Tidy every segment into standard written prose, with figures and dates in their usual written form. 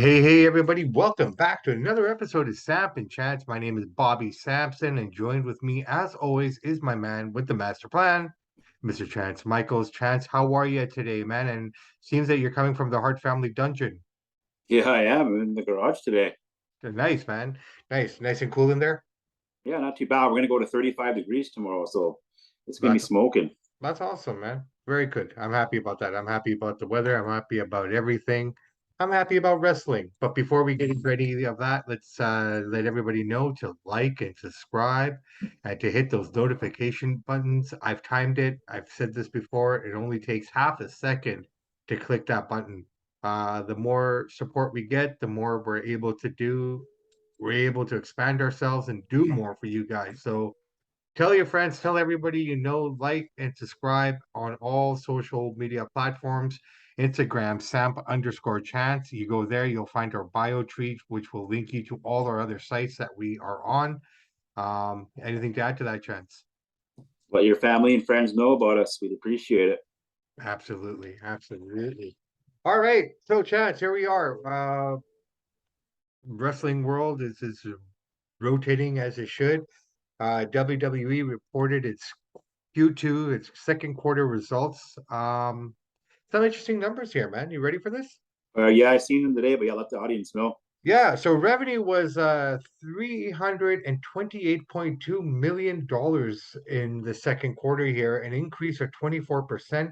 Hey, everybody. Welcome back to another episode of Samp and Chance. My name is Bobby Sampson, and joined with me, as always, is my man with the master plan, Mr. Chance Michaels. Chance, how are you today, man? And seems that you're coming from the Hart family dungeon. Yeah, I am. I'm in the garage today. Nice, man. Nice and cool in there. Yeah, not too bad. We're gonna go to 35 degrees tomorrow, so it's gonna be That's smoking. That's awesome, man. Very good. I'm happy about that. I'm happy about the weather. I'm happy about everything. I'm happy about wrestling. But before we get into any of that, let's let everybody know to like and subscribe and to hit those notification buttons. I've timed it. I've said this before. It only takes half a second to click that button. The more support we get, the more we're able to do. We're able to expand ourselves and do more for you guys. So tell your friends, tell everybody you know, like and subscribe on all social media platforms. Instagram, Samp_Chance. You go there, you'll find our bio treat, which will link you to all our other sites that we are on. Anything to add to that, Chance? Let your family and friends know about us. We'd appreciate it. Absolutely. All right, so Chance, here we are. Wrestling world is rotating as it should. WWE reported its Q2, its second quarter results. Some interesting numbers here, man. You ready for this? Yeah, I seen them today, but yeah, let the audience know. Yeah, so revenue was $328.2 million in the second quarter here, an increase of 24%.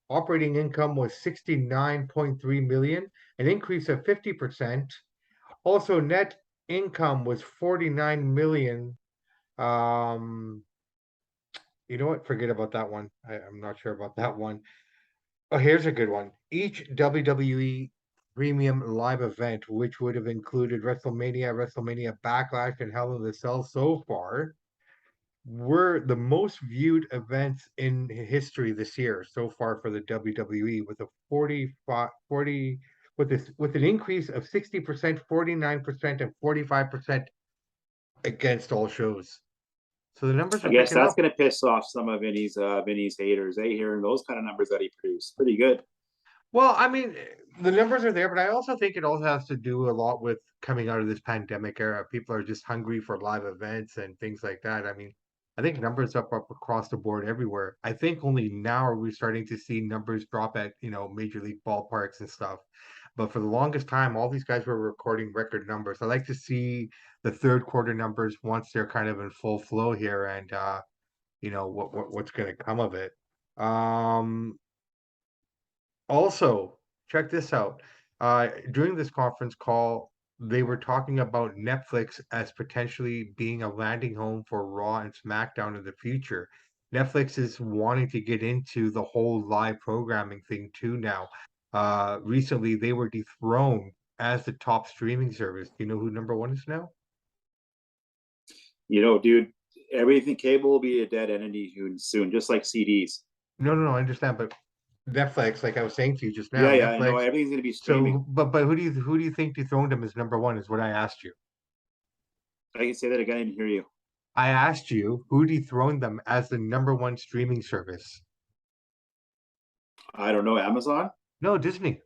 Operating income was 69.3 million, an increase of 50%. Also, net income was 49 million. Um, you know what? Forget about that one. I'm not sure about that one. Oh, here's a good one. Each WWE premium live event, which would have included WrestleMania Backlash, and Hell in the Cell so far, were the most viewed events in history this year so far for the WWE, with a 45, 40, with an increase of 60%, 49%, and 45% against all shows. So the numbers I are guess picking that's up. gonna piss off some of Vinny's haters. They hearing those kind of numbers that he produced. Pretty good. Well, I mean, the numbers are there, but I also think it also has to do a lot with coming out of this pandemic era. People are just hungry for live events and things like that. I mean, I think numbers up across the board everywhere. I think only now are we starting to see numbers drop at, major league ballparks and stuff. But for the longest time, all these guys were recording record numbers. I like to see the third quarter numbers once they're kind of in full flow here, and what's going to come of it. Um, Also, check this out. During this conference call, they were talking about Netflix as potentially being a landing home for Raw and SmackDown in the future. Netflix is wanting to get into the whole live programming thing too now. Recently, they were dethroned as the top streaming service. Do you know who number one is now? Dude, everything cable will be a dead entity soon, just like CDs. No, I understand, but Netflix, like I was saying to you just now, Yeah, I know. Netflix. Everything's gonna be streaming. So, but who do you think dethroned him as number one? Is what I asked you. I can say that again. I didn't hear you. I asked you who dethroned them as the number one streaming service. I don't know. Amazon, No, Disney.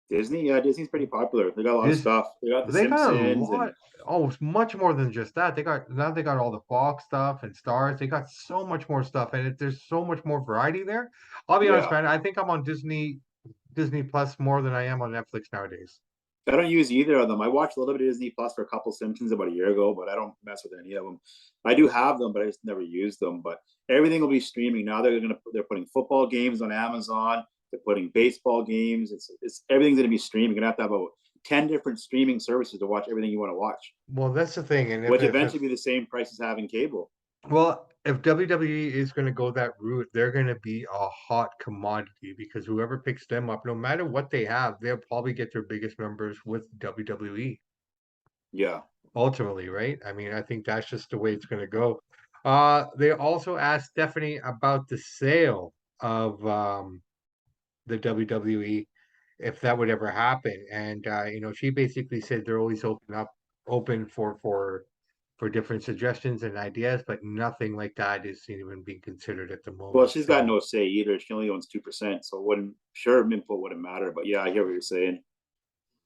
Disney. Yeah, Disney's pretty popular. They got a lot of This stuff. They got The they got a Simpsons and lot. Oh, it's much more than just that. They got all the Fox stuff and Stars. They got so much more stuff, and there's so much more variety there. I'll be honest, yeah. man. I think I'm on Disney Plus more than I am on Netflix nowadays. I don't use either of them. I watched a little bit of Disney Plus for a couple Simpsons about a year ago, but I don't mess with any of them. I do have them, but I just never use them. But everything will be streaming now. They're putting football games on Amazon. They're putting baseball games. It's everything's gonna be streaming. You're gonna have to have about 10 different streaming services to watch everything you want to watch, Well, that's the thing, and if which if, if eventually be the same price as having cable. Well, if WWE is going to go that route, they're going to be a hot commodity because whoever picks them up, no matter what they have, they'll probably get their biggest numbers with WWE Yeah. ultimately, right? I mean, I think that's just the way it's going to go. They also asked Stephanie about the sale of the WWE, if that would ever happen, and she basically said they're always open for different suggestions and ideas, but nothing like that is even being considered at the Well, moment. she's got So, no say either. She only owns 2%, so wouldn't sure input wouldn't matter. But yeah, I hear what you're saying.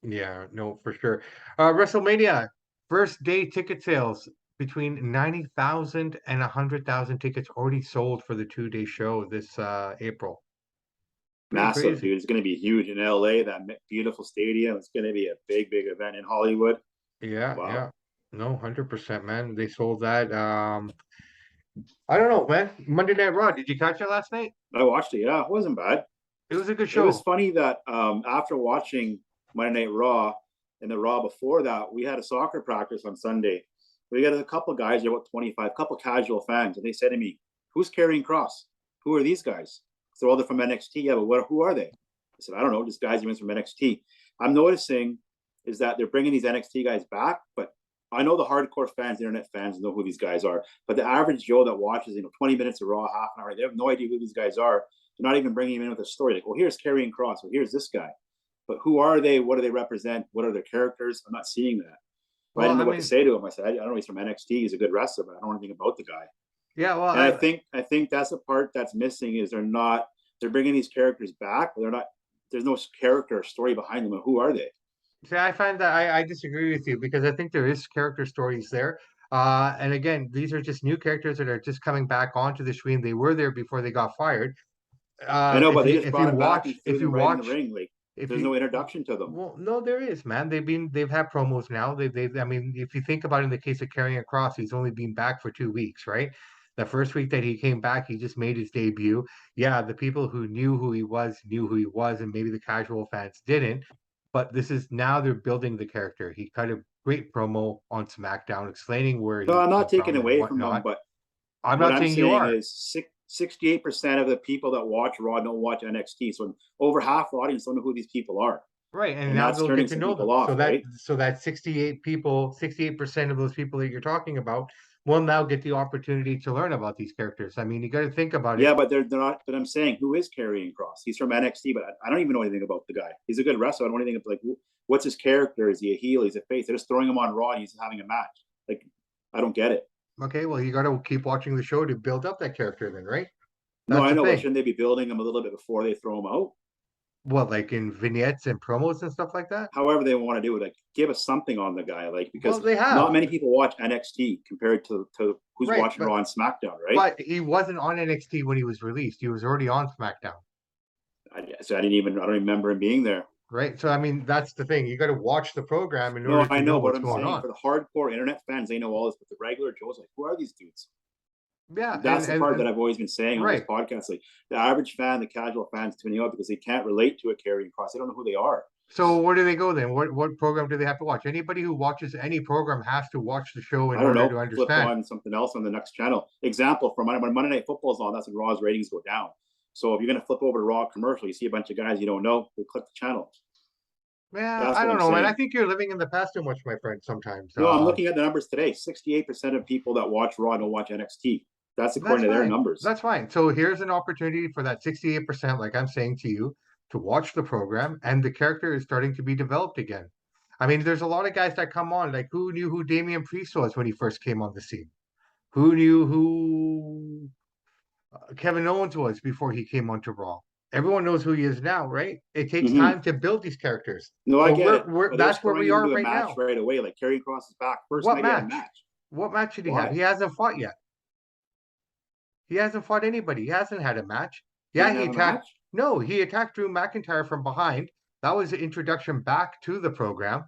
Yeah, no, for sure. WrestleMania, first day ticket sales between 90,000 and 100,000 tickets already sold for the 2-day show this April. Pretty Massive, crazy. dude. It's going to be huge in LA, that beautiful stadium. It's going to be a big, big event in Hollywood. Yeah, Wow. yeah. No, 100%, man. They sold that. I don't know, man. Monday Night Raw, did you catch it last night? I watched it. Yeah, it wasn't bad. It was a good It was show. funny that after watching Monday Night Raw and the Raw before that, we had a soccer practice on Sunday. We got a couple of guys, about 25, couple casual fans, and they said to me, "Who's carrying Cross? Who are these guys?" So, well, they're from NXT. Yeah, but who are they? I said, I don't know, just guys even from NXT. I'm noticing is that they're bringing these NXT guys back, but I know the hardcore fans, internet fans know who these guys are, but the average Joe that watches, 20 minutes of Raw, half an hour, they have no idea who these guys are. They're not even bringing him in with a story. Like, well, here's Karrion Cross. Well, here's this guy. But who are they? What do they represent? What are their characters? I'm not seeing that. But I Well, didn't know I what to mean, say to him. I said, I don't know. He's from NXT. He's a good wrestler, but I don't know anything about the guy. yeah, well, And I think that's the part that's missing is they're bringing these characters back, but they're not. There's no character or story behind them. And who are they? see, I find that I disagree with you because I think there is character stories there. And again, these are just new characters that are just coming back onto the screen. They were there before they got fired. I know, If but they you just brought him back and threw if them you right in the watch, ring. Like if there's you no introduction to them. well, no, there is, man. They've had promos now. I mean, if you think about it, in the case of Karrion Cross, he's only been back for 2 weeks, right? The first week that he came back, he just made his debut. Yeah, the people who knew who he was, and maybe the casual fans didn't. But this is now they're building the character. He cut a great promo on SmackDown explaining where No, he I'm not came taking from and away from them, whatnot. but I'm what not I'm saying you saying are, is 68% of the people that watch Raw don't watch NXT. So over half the audience don't know who these people are. right? And And now that's they'll turning get to some know people them. off, right? So that 68% of those people that you're talking about will now get the opportunity to learn about these characters. I mean, you got to think about it. Yeah, but they're not. But I'm saying, who is Karrion Cross? He's from NXT, but I don't even know anything about the guy. He's a good wrestler. I don't know anything about, like, what's his character? Is he a heel? He's a face. They're just throwing him on Raw and he's having a match. Like, I don't get it. Okay, well, you got to keep watching the show to build up that character, then, right? No, That's I the know, but thing. shouldn't they be building him a little bit before they throw him out? What, like in vignettes and promos and stuff like that? However they want to do it, like give us something on the guy, like Well, because they not have, many people watch NXT compared to who's right? watching Raw and SmackDown, right? But he wasn't on NXT when he was released. He was already on SmackDown. So I don't remember him being there. Right. So I mean, that's the thing. You got to watch the program in No, order I to know know, but what's I'm going saying on. for the hardcore internet fans, they know all this, but the regular Joe's like, who are these dudes? Yeah, That's the part that and I've always been saying on this right. podcast. Like the average fan, the casual fans tuning out because they can't relate to a Karrion Cross. They don't know who they are. So where do they go then? What program do they have to watch? Anybody who watches any program has to watch the show in I don't order to know. Flip understand. on something else on the next channel. Example for when Monday Night Football is on, that's when Raw's ratings go down. So if you're going to flip over to Raw commercial, you see a bunch of guys you don't know, you click the channel. Yeah, That's I what don't I'm know, man. I saying. think you're living in the past too much, my friend. Sometimes. No, I'm looking at the numbers today. 68% of people that watch Raw don't watch NXT. That's That's according to their fine. numbers. That's fine. So here's an opportunity for that 68%, like I'm saying to you, to watch the program, and the character is starting to be developed again. I mean, there's a lot of guys that come on. Like, who knew who Damian Priest was when he first came on the scene? Who knew who Kevin Owens was before he came onto Raw? Everyone knows who he is now, right? It takes Mm-hmm. time to build these characters. No, I So get it. we're But they're just that's where throwing we him are into a right match now. right away. Like Karrion Cross is back. First What night he had a match? match. What match did he have? Why? He hasn't fought yet. He hasn't fought anybody. He hasn't had a match. He Yeah, doesn't he have a attacked. match? No, he attacked Drew McIntyre from behind. That was the introduction back to the program,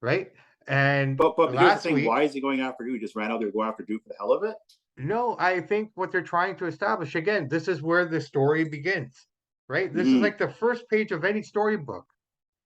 right? And But here's the last thing. Why week, is he going after Drew? He just ran out there to go after Drew for the hell of it? no, I think what they're trying to establish again, this is where the story begins, right? This is Mm-hmm. like the first page of any storybook,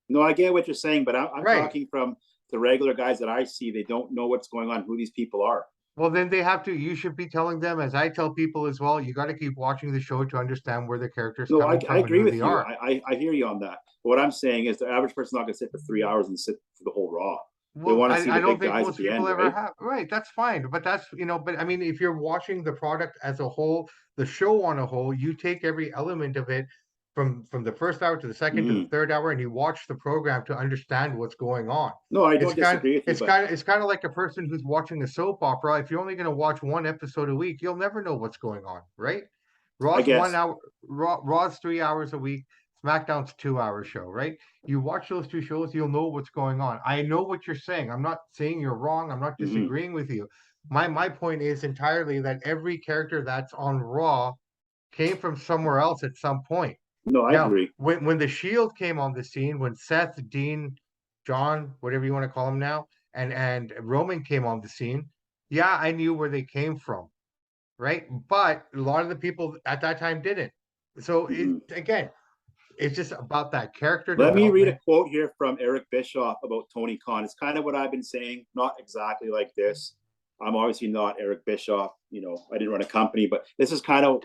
No, I get what you're saying, but I'm right? talking from the regular guys that I see. They don't know what's going on, who these people are. Well, then they have to, you should be telling them, as I tell people as well, you got to keep watching the show to understand where the character's No, coming I from and agree who they with you. are. I hear you on that. But what I'm saying is the average person's not going to sit for 3 hours and sit for the whole Raw. They Well, want to see I the don't big think guys at most the people end, ever right? have. Right, that's fine. But that's, but I mean, if you're watching the product as a whole, the show on a whole, you take every element of it from the first hour to the second to the Mm-hmm. third hour, and you watch the program to understand what's going on. No, I don't disagree with you, but It's kind of like a person who's watching a soap opera. If you're only going to watch one episode a week, you'll never know what's going on, right? I Raw's one guess hour, Raw's 3 hours a week. SmackDown's 2 hour show, right? You watch those two shows, you'll know what's going on. I know what you're saying. I'm not saying you're wrong. I'm not Hmm. disagreeing with you. My point is entirely that every character that's on Raw came from somewhere else at some point. No, I Now, agree. when the Shield came on the scene, when Seth, Dean, John, whatever you want to call him now, and Roman came on the scene, yeah, I knew where they came from, right? But a lot of the people at that time didn't. So it Hmm. again, it's just about that character Let me read a development. quote here from Eric Bischoff about Tony Khan. It's kind of what I've been saying, not exactly like this. I'm obviously not Eric Bischoff. I didn't run a company, but this is kind of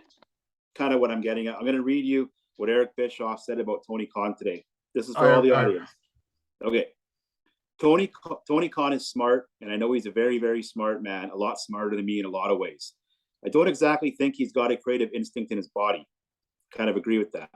what I'm getting at. I'm going to read you what Eric Bischoff said about Tony Khan today. This is for all the audience. Okay. Tony Khan is smart, and I know he's a very, very smart man, a lot smarter than me in a lot of ways. I don't exactly think he's got a creative instinct in his body. Kind of agree with that.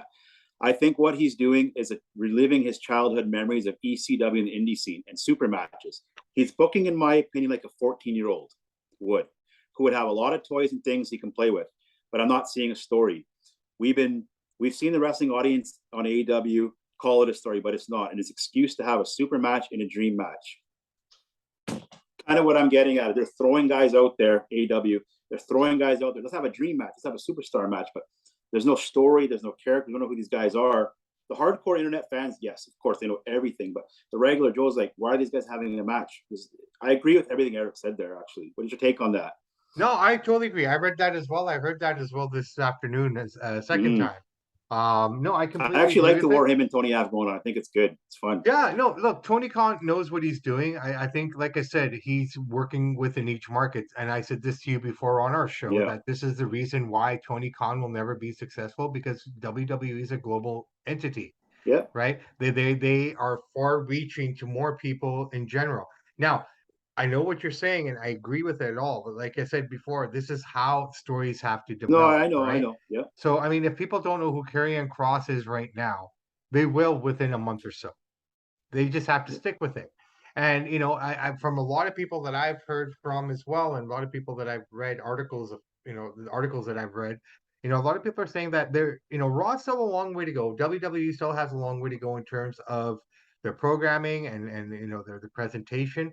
I think what he's doing is reliving his childhood memories of ECW and the indie scene and super matches. He's booking, in my opinion, like a 14-year-old would, who would have a lot of toys and things he can play with. But I'm not seeing a story. We've seen the wrestling audience on AEW call it a story, but it's not. And it's an excuse to have a super match in a dream match. Kind of what I'm getting at. They're throwing guys out there, AEW. They're throwing guys out there. Let's have a dream match. Let's have a superstar match. But there's no story. There's no character. We don't know who these guys are. The hardcore internet fans, yes, of course, they know everything. But the regular Joe's like, why are these guys having a match? I agree with everything Eric said there, actually. What is your take on that? No, I totally agree. I read that as well. I heard that as well this afternoon as a second Mm-hmm. time. No, I I completely actually agree like the with it. war him and Tony have going on. I think it's good. It's fun. Yeah, no, look, Tony Khan knows what he's doing. I think, like I said, he's working within each market. And I said this to you before on our show Yeah. that this is the reason why Tony Khan will never be successful because WWE is a global entity, Yeah. right? They are far reaching to more people in general. Now, I know what you're saying, and I agree with it all. But like I said before, this is how stories have to No, develop, I know. I right? know. Yeah. So, I mean, if people don't know who Karrion Cross is right now, they will within a month or so. They just have to Yeah. stick with it. And I from a lot of people that I've heard from as well, and a lot of people that I've read articles of, the articles that I've read, a lot of people are saying that Raw's still a long way to go. WWE still has a long way to go in terms of their programming and their the presentation.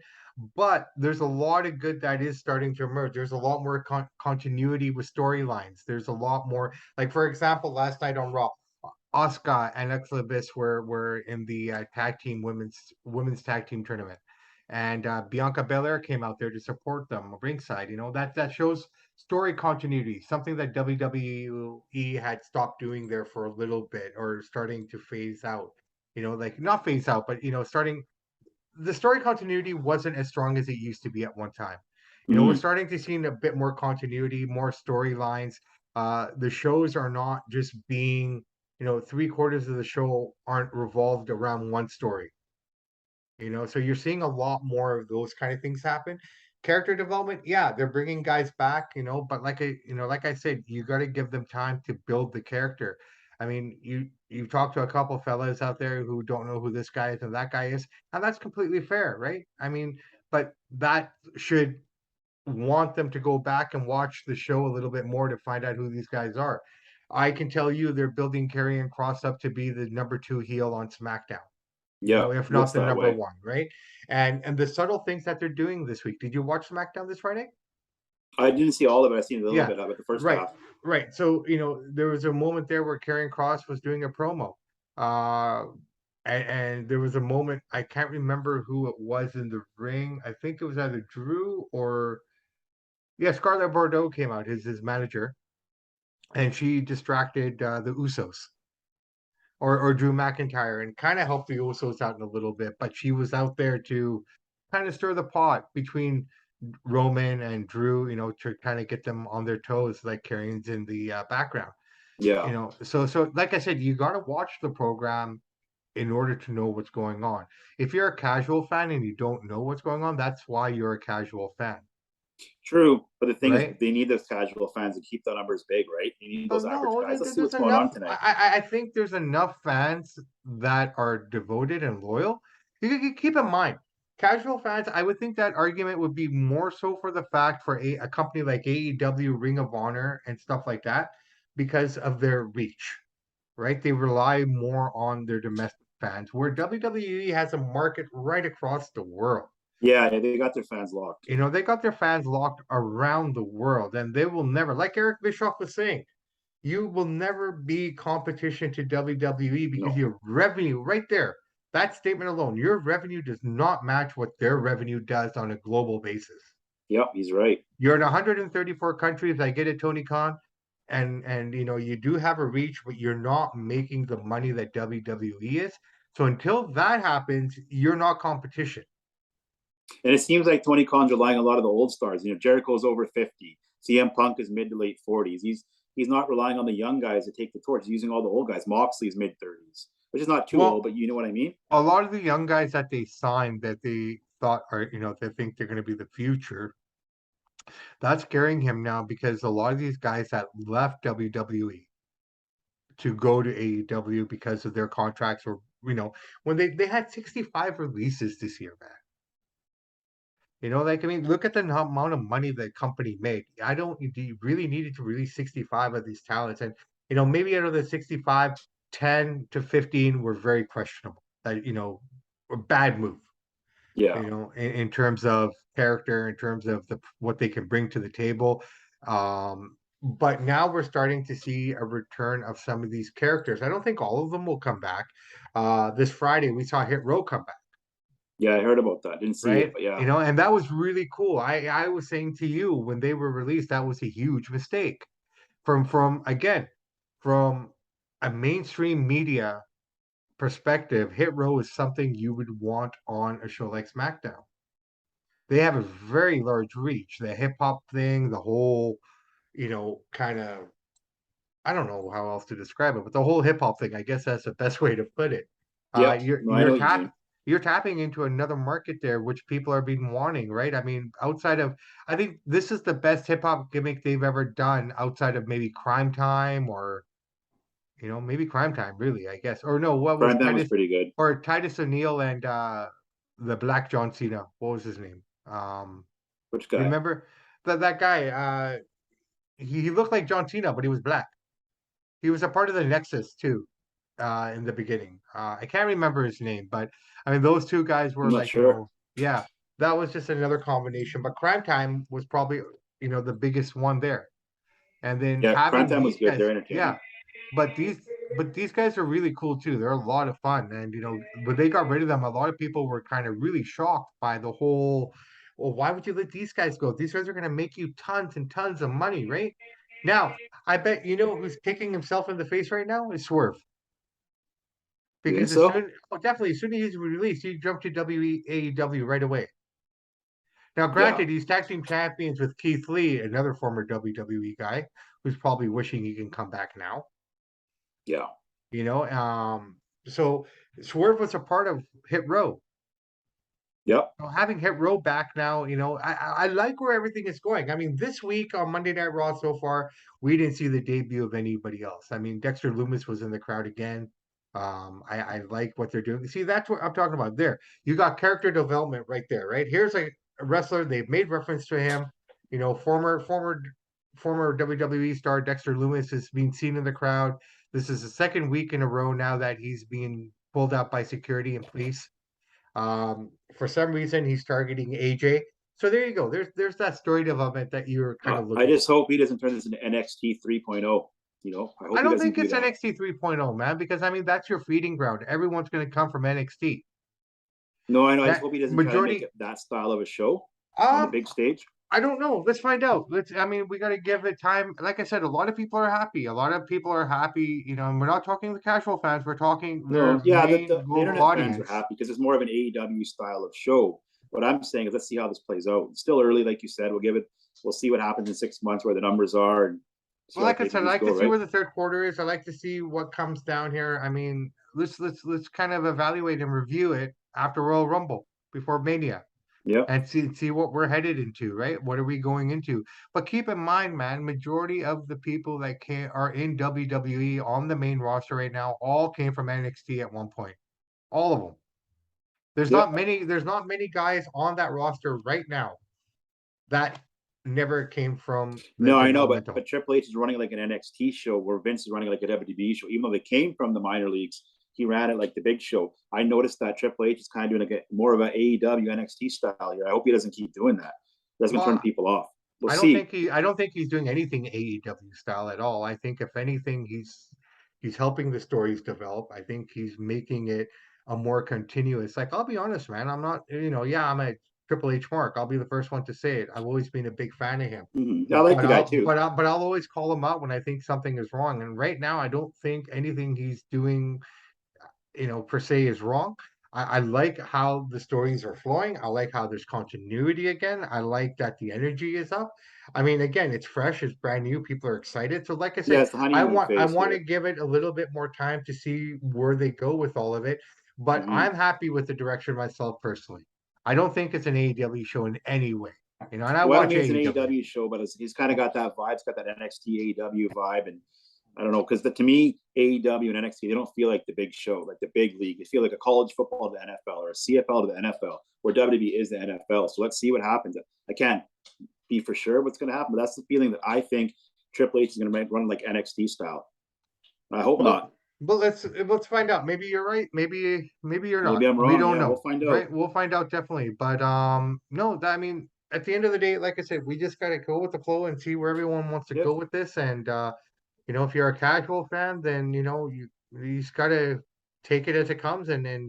But there's a lot of good that is starting to emerge. There's a lot more continuity with storylines. There's a lot more, like for example, last night on Raw, Oscar and Alexa Bliss were in the tag team women's tag team tournament, and Bianca Belair came out there to support them ringside. That shows story continuity, something that WWE had stopped doing there for a little bit or starting to phase out. Like not phase out, but starting the story continuity wasn't as strong as it used to be at one time. We're Mm-hmm. starting to see a bit more continuity, more storylines. The shows are not just being, 3/4 of the show aren't revolved around one story. So you're seeing a lot more of those kind of things happen. Character development, yeah, they're bringing guys back, but like I said, you got to give them time to build the character. I mean, you talk to a couple fellas out there who don't know who this guy is and that guy is, and that's completely fair, right? I mean, but that should want them to go back and watch the show a little bit more to find out who these guys are. I can tell you they're building Karrion Cross up to be the number 2 heel on SmackDown, Yeah. if not Looks the that number way. one, right? And the subtle things that they're doing this week. Did you watch SmackDown this Friday? I didn't see all of it. I seen a little Yeah, bit of it, the first right, half. right. So there was a moment there where Karrion Cross was doing a promo, uh, and there was a moment I can't remember who it was in the ring. I think it was either Drew or yeah, Scarlett Bordeaux came out, his manager, and she distracted the Usos or Drew McIntyre and kind of helped the Usos out in a little bit, but she was out there to kind of stir the pot between Roman and Drew, to kind of get them on their toes, like Carrion's in the background. Yeah. So like I said, you got to watch the program in order to know what's going on. If you're a casual fan and you don't know what's going on, that's why you're a casual fan, True. But the thing is, right? they need those casual fans to keep the numbers big, right? You need Well, those average no, guys. Let's see there's what's going on enough. tonight. I think there's enough fans that are devoted and loyal. You keep in mind, casual fans. I would think that argument would be more so for the fact for a company like AEW, Ring of Honor, and stuff like that, because of their reach. right? They rely more on their domestic fans, where WWE has a market right across the world. Yeah, they got their fans locked. They got their fans locked around the world, and they will never, like Eric Bischoff was saying, you will never be competition to WWE because No. your revenue right there, that statement alone, your revenue does not match what their revenue does on a global basis. Yep, he's right. You're in 134 countries. I get it, Tony Khan, and you do have a reach, but you're not making the money that WWE is. So until that happens, you're not competition. And it seems like Tony Khan's relying on a lot of the old stars. Jericho's over 50. CM Punk is mid to late 40s. He's not relying on the young guys to take the torch. He's using all the old guys. Moxley's mid 30s, which is not too old, Well, but you know what I mean? a lot of the young guys that they signed that they thought are, they think they're going to be the future, that's scaring him now because a lot of these guys that left WWE to go to AEW because of their contracts or, when they had 65 releases this year, man. Like, I mean, look at the amount of money the company made. I don't, do you really needed to release 65 of these talents? And, maybe out of the 65, 10 to 15 were very questionable. A bad move, Yeah. in terms of character, in terms of what they can bring to the table. But now we're starting to see a return of some of these characters. I don't think all of them will come back. This Friday, we saw Hit Row come back, Yeah, I heard about that. Didn't see it, right? but yeah. And that was really cool. I was saying to you when they were released, that was a huge mistake again, from a mainstream media perspective. Hit Row is something you would want on a show like SmackDown. They have a very large reach. The hip hop thing, the whole, kind of, I don't know how else to describe it, but the whole hip hop thing, I guess that's the best way to put it. Yep. You're No, I you're know what you tap mean. you're tapping into another market there, which people are been wanting, right? I mean, outside of, I think this is the best hip hop gimmick they've ever done outside of maybe Crime Time or, maybe Crime Time, really, I guess. Or no, what was Prime Time was Titus pretty good. or Titus O'Neil and the Black John Cena? What was his name? Which You guy? remember that guy? He looked like John Cena, but he was black. He was a part of the Nexus too, in the beginning. I can't remember his name, but I mean those two guys I'm were not like, sure. yeah, that was just another combination. But Crime Time was probably, the biggest one there. And then Yeah, Prime having Time was these good. guys, They're yeah, entertaining. but these guys are really cool too. They're a lot of fun. And when they got rid of them, a lot of people were kind of really shocked by the whole, well, why would you let these guys go? These guys are gonna make you tons and tons of money, right? Now, I bet who's kicking himself in the face right now is Swerve. You think Because so? definitely, as soon as he's released, he jumped to AEW right away. Now, Yeah. granted, he's tag team champions with Keith Lee, another former WWE guy, who's probably wishing he can come back now. Yeah. You know, so Swerve was a part of Hit Row. Yep. So having Hit Row back now, I like where everything is going. I mean, this week on Monday Night Raw so far, we didn't see the debut of anybody else. I mean, Dexter Loomis was in the crowd again. I like what they're doing. See, that's what I'm talking about there. You got character development right there, right? Here's a wrestler, they've made reference to him. Former WWE star Dexter Loomis is being seen in the crowd. This is the second week in a row now that he's being pulled out by security and police. For some reason, he's targeting AJ. So there you go. There's that story development that you're kind of I looking just for. hope he doesn't turn this into NXT 3.0. I I hope he don't doesn't think do it's that. NXT 3.0, man, because I mean that's your feeding ground. Everyone's going to come from NXT. No, I know. I just That hope he doesn't try to make majority. it that style of a show on the Um, big stage. I don't know. Let's find out. I mean, we got to give it time. Like I said, a lot of people are happy. A lot of people are happy. And we're not talking the casual fans. We're talking No, their yeah, main the global internet fans are audience. happy because it's more of an AEW style of show. What I'm saying is, let's see how this plays out. It's still early, like you said. We'll see what happens in 6 months, where the numbers are, and see Well, how the like I pay per said, I views like to go. see Right? where the third quarter is. I like to see what comes down here. I mean, let's kind of evaluate and review it after Royal Rumble before Mania Yep. and see what we're headed into, right? What are we going into? But keep in mind, man, majority of the people that are in WWE on the main roster right now all came from NXT at one point. All of them. There's not Yep. many. There's not many guys on that roster right now that never came from the No, I know, developmental. but Triple H is running like an NXT show where Vince is running like a WWE show. Even though they came from the minor leagues, he ran it like the big show. I noticed that Triple H is kind of doing like more of an AEW NXT style here. I hope he doesn't keep doing that. That's gonna turn Well, people off. We'll see. I don't think he's doing anything AEW style at all. I think if anything, he's helping the stories develop. I think he's making it a more continuous. Like I'll be honest, man, I'm not, yeah, I'm a Triple H mark. I'll be the first one to say it. I've always been a big fan of him. I like But the guy too. I'll always call him out when I think something is wrong. And right now, I don't think anything he's doing per se is wrong. I like how the stories are flowing. I like how there's continuity again. I like that the energy is up. I mean, again, it's fresh, it's brand new. People are excited. So, like I Yeah, said, it's the honeymoon I phase want to here. give it a little bit more time to see where they go with all of it. But Mm-hmm. I'm happy with the direction myself personally. I don't think it's an AEW show in any way. And I Well, I don't watch mean it's an AEW. AEW show, but he's kind of got that vibe. It's got that NXT AEW vibe, and I don't know because to me AEW and NXT they don't feel like the big show, like the big league. They feel like a college football to the NFL or a CFL to the NFL, where WWE is the NFL. So let's see what happens. I can't be for sure what's going to happen, but that's the feeling that I think Triple H is going to run like NXT style. I hope Well, not. let's find out. Maybe you're right. Maybe you're Maybe not. I'm We wrong. don't Yeah, we'll know, find out. right? We'll find out definitely. But no, I mean, at the end of the day, like I said, we just gotta go with the flow and see where everyone wants to Yep. go with this. And if you're a casual fan, then you just gotta take it as it comes, and then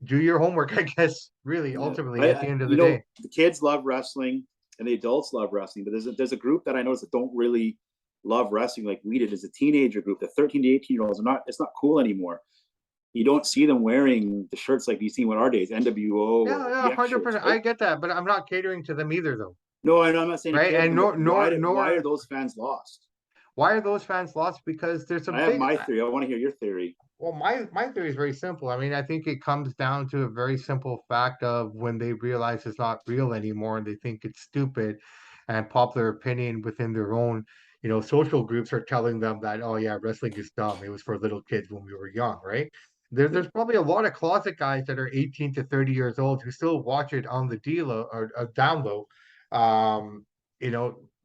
do your homework. I guess really, Yeah, ultimately, at the end of the day. the kids love wrestling and the adults love wrestling, but there's a group that I noticed that don't really love wrestling like we did as a teenager group. The 13 to 18-year-olds are not. It's not cool anymore. You don't see them wearing the shirts like you see in our days, NWO or Yeah, the yeah, DX shirts, 100%. right? I get that, but I'm not catering to them either, though, No, I know I'm not saying to right? cater to And them, but why are nor those fans lost? why are those fans lost? Because there's a I have big my theory. I want to hear your theory. Well, my theory is very simple. I mean, I think it comes down to a very simple fact of when they realize it's not real anymore and they think it's stupid, and popular opinion within their own, social groups are telling them that, oh yeah, wrestling is dumb. It was for little kids when we were young, right? Yeah. There's probably a lot of closet guys that are 18 to 30 years old who still watch it on the deal or down low,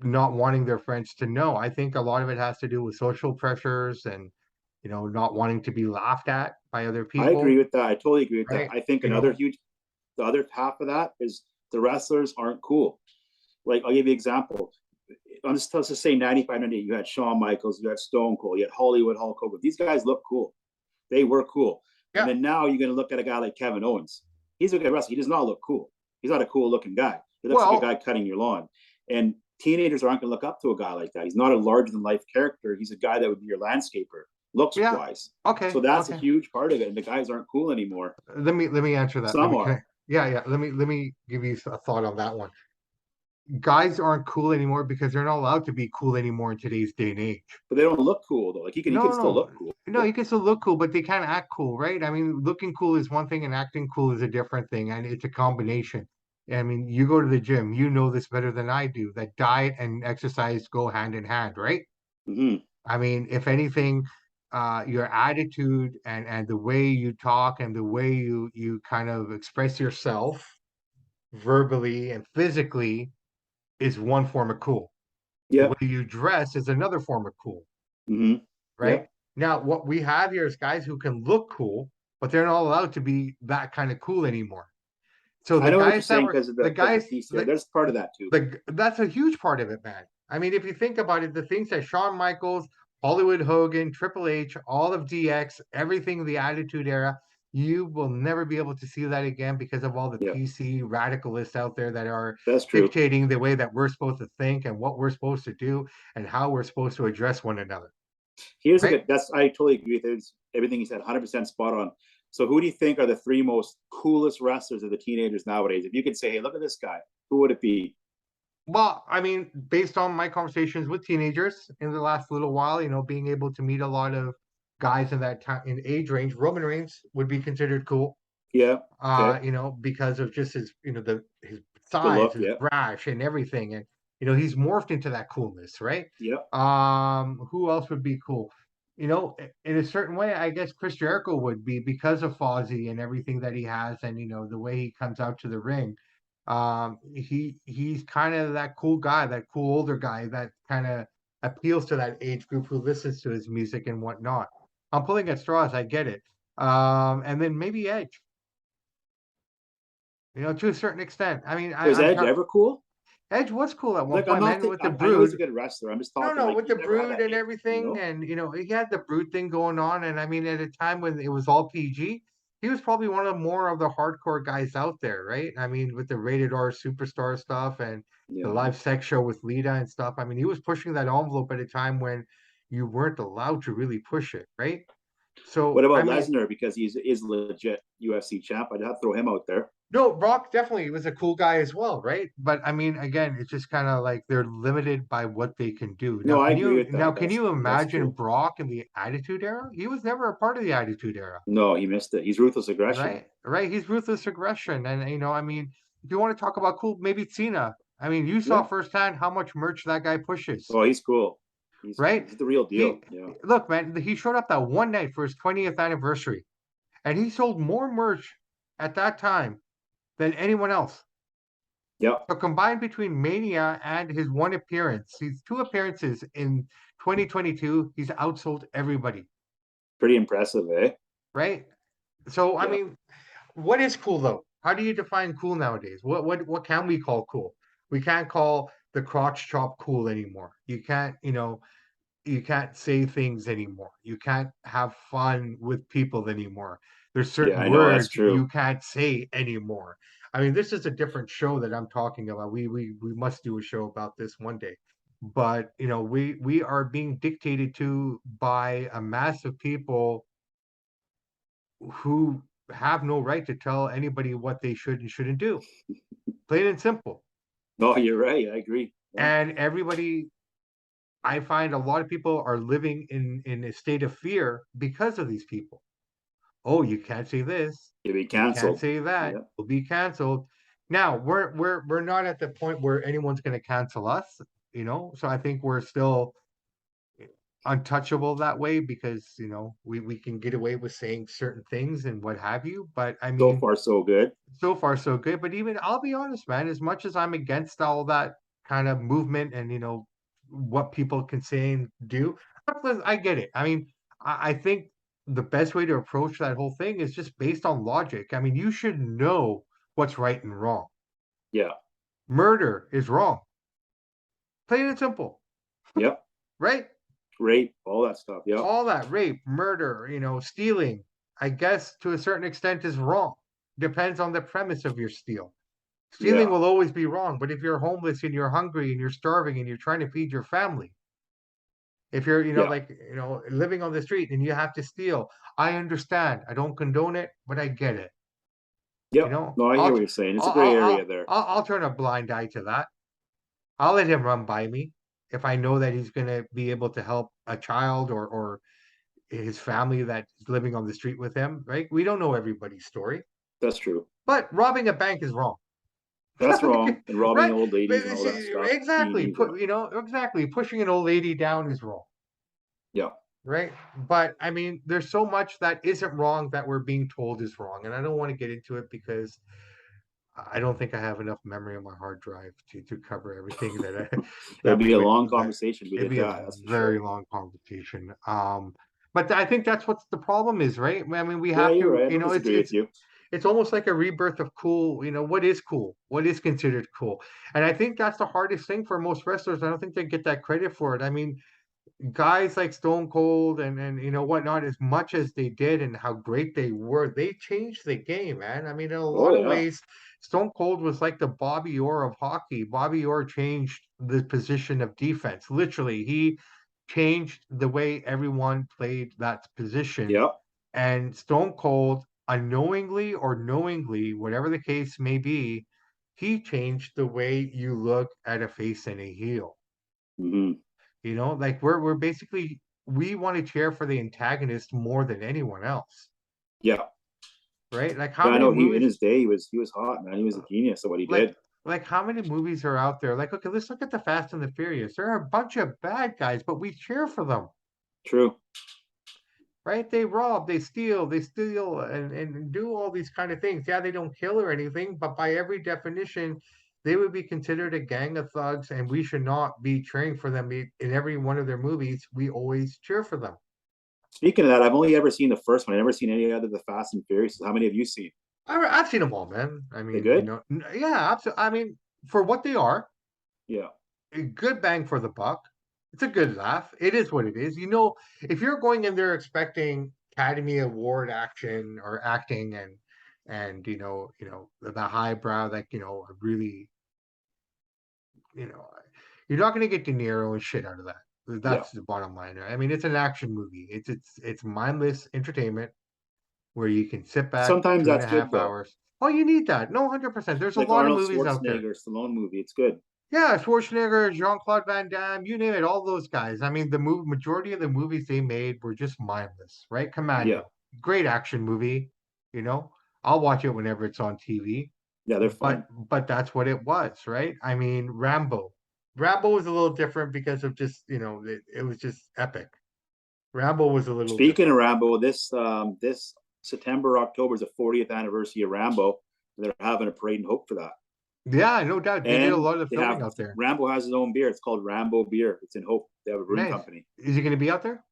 not wanting their friends to know. I think a lot of it has to do with social pressures and not wanting to be laughed at by other I agree people, with that. I totally agree with that. right? I think You know, the other half of that is the wrestlers aren't cool. Like I'll give you an example. Let's just say 95, 98, you had Shawn Michaels, you had Stone Cold, you had Hollywood Hulk Hogan. These guys look cool. They were cool. And yeah, then now you're going to look at a guy like Kevin Owens. He's a good wrestler. He does not look cool. He's not a cool looking guy. He looks like a guy well, cutting your lawn. And teenagers aren't going to look up to a guy like that. He's not a larger than life character. He's a guy that would be your landscaper, looks yeah, wise. So okay, that's a okay. huge part of it. And the guys aren't cool anymore. Let me answer that. Let Some me are, connect. Yeah, yeah. Let me give you a thought on that one. Guys aren't cool anymore because they're not allowed to be cool anymore in today's day and age. but they don't look cool though. Like he can No, still no, look cool. no. You can still look cool, but they can't act cool, right? I mean, looking cool is one thing, and acting cool is a different thing, and it's a combination. I mean, you go to the gym, you know this better than I do. That diet and exercise go hand in hand, right? Mm-hmm. I mean, if anything, your attitude and the way you talk and the way you kind of express yourself verbally and physically is one form of cool. The way Yep. you dress is another form of cool, Mm-hmm. right? Yep. Now, what we have here is guys who can look cool, but they're not allowed to be that kind of cool anymore. So I the know what you're guys that saying were the because of guys the PCR. There's part of that too. that's a huge part of it, man. I mean, if you think about it, the things that Shawn Michaels, Hollywood Hogan, Triple H, all of DX, everything the Attitude Era, you will never be able to see that again because of all the Yeah, PC radicalists out there that are that's true. dictating the way that we're supposed to think and what we're supposed to do and how we're supposed to address one another, Here's a right? good. That's I totally agree with everything he said. 100% spot on. So who do you think are the three most coolest wrestlers of the teenagers nowadays? If you could say, hey, look at this guy, who would it be? Well, I mean, based on my conversations with teenagers in the last little while, being able to meet a lot of guys in that time in age range, Roman Reigns would be considered cool. Yeah. Okay. Because of just his, his The size, look. his Yeah. brash and everything. And he's morphed into that coolness, right? Yeah. Who else would be cool? In a certain way, I guess Chris Jericho would be because of Fozzy and everything that he has and the way he comes out to the ring. He's kind of that cool guy, that cool older guy that kind of appeals to that age group who listens to his music and whatnot. I'm pulling at straws, I get it. And then maybe Edge, to a certain extent. I mean, Was I'm Edge ever cool? Edge was cool at one Like I'm point, not. man, with the I know he's a Brood. good wrestler. I'm just No, talking no, like with he the never had Brood that and name. You everything, know? and he had the Brood thing going on, and I mean, at a time when it was all PG, he was probably one of more of the hardcore guys out there, right? I mean, with the rated R superstar stuff and the Yeah. live sex show with Lita and stuff. I mean, he was pushing that envelope at a time when you weren't allowed to really push it, right? What So, I about mean, Lesnar? Because he's is legit UFC champ. I'd have to throw him out there. no, Brock definitely was a cool guy as well, right? But I mean, again, it's just kind of like they're limited by what they can do. No, I agree with Now that. can That's you that's imagine true. Brock in the Attitude Era? He was never a part of the Attitude Era, No, he missed it. He's ruthless aggression. right? Right? He's ruthless aggression, and I mean, if you want to talk about cool, maybe Cena. I mean, you saw Yeah. firsthand how much merch that guy pushes, Oh, he's cool. right? He's the real He deal. Yeah. look, man, he showed up that one night for his 20th anniversary, and he sold more merch at that time than anyone else. Yep. So combined between Mania and his one appearance, his two appearances in 2022, he's outsold everybody, Pretty impressive, eh? right? So I Yeah. mean, what is cool though? How do you define cool nowadays? What can we call cool? We can't call the crotch chop cool anymore. You can't say things anymore. You can't have fun with people anymore. There's Yeah, certain I know that's words true. you can't say anymore. I mean, this is a different show that I'm talking about. We must do a show about this one day. But we are being dictated to by a mass of people who have no right to tell anybody what they should and shouldn't do. Plain and simple. No, you're right. I agree. Yeah. And everybody, I find a lot of people are living in a state of fear because of these people. Oh, you can't say this, You'll be you can't canceled. say that, Yeah. you'll be canceled. Now we're not at the point where anyone's going to cancel us, So I think we're still untouchable that way because we can get away with saying certain things and what have you. But I So mean, far, so good. so far so good. But even I'll be honest, man, as much as I'm against all that kind of movement and what people can say and do, I get it. I mean, I think the best way to approach that whole thing is just based on logic. I mean, you should know what's right and wrong. Yeah. Murder is wrong, plain and simple, Yep. right? Rape, all that stuff. Yep. All that rape, murder, stealing, I guess to a certain extent is wrong. Depends on the premise of your steal. Stealing Yeah. will always be wrong, but if you're homeless and you're hungry and you're starving and you're trying to feed your family, if you're, Yeah. living on the street and you have to steal, I understand. I don't condone it, but I get it. You Yep. know, No, I hear what you're saying. It's a gray area there. I'll turn a blind eye to that. I'll let him run by me if I know that he's going to be able to help a child or his family that's living on the street with him, right? We don't know everybody's story, That's true. but robbing a bank is wrong. That's wrong. And robbing Right? old But ladies and all that stuff. exactly. Teenies. Yeah. Exactly. Pushing an old lady down is wrong, Yeah. right? But I mean, there's so much that isn't wrong that we're being told is wrong. And I don't want to get into it because I don't think I have enough memory on my hard drive to cover everything that It'd that be we a would long that conversation if we it'd did be a that. That's for very sure. long conversation. But I think that's what the problem is, right? I mean, we Yeah, have you're to, right. I don't disagree with you. it's almost like a rebirth of cool. What is cool? What is considered cool? And I think that's the hardest thing for most wrestlers. I don't think they get that credit for it. I mean, guys like Stone Cold and whatnot, as much as they did and how great they were, they changed the game, man. I mean, in a Oh lot of yeah. ways, Stone Cold was like the Bobby Orr of hockey. Bobby Orr changed the position of defense. Literally, he changed the way everyone played that position. Yep. And Stone Cold, unknowingly or knowingly, whatever the case may be, he changed the way you look at a face and a heel. Hmm. Like we're basically we want to cheer for the antagonist more than anyone else, Yeah. right? Like how Yeah, I many know he in movies his day he was hot, man. He was a uh, genius at what he like did. like how many movies are out there? Like, okay, let's look at the Fast and the Furious. There are a bunch of bad guys, but we cheer for them. True. right? They rob, they steal, and do all these kind of things. Yeah, they don't kill or anything, but by every definition, they would be considered a gang of thugs, and we should not be cheering for them. In every one of their movies, we always cheer for them. Speaking of that, I've only ever seen the first one. I've never seen any other of the Fast and Furious. How many have you seen? I've seen them all, man. I They mean, good? yeah, absolutely. I mean, for what they are, Yeah. a good bang for the buck. It's a good laugh. It is what it is. If you're going in there expecting Academy Award action or acting and the highbrow, like really, you know, you're not going to get De Niro and shit out of that. Yeah. That's the bottom line. I mean, it's an action movie. It's mindless entertainment where you can sit back Sometimes two and that's a good half though. hours. Oh, you need that. No, 100%. There's a Like lot of Arnold movies out there. Schwarzenegger, Stallone movie. It's good. Yeah, Schwarzenegger, Jean-Claude Van Damme, you name it, all those guys. I mean, the majority of the movies they made were just mindless, right? Yeah. Commando, great action movie, you know. I'll watch it whenever it's on TV, Yeah, they're but fun. but that's what it was, right? I mean, Rambo. Rambo was a little different because of just, it was just epic. Rambo was a little Speaking of different. Rambo, this September, October is the 40th anniversary of Rambo. They're having a parade and hope for that. Yeah, no doubt. They did a And lot of they filming have out there. Rambo has his own beer. It's called Rambo Beer. It's in Hope. They have a brewing Nice. company. Is he going to be out there?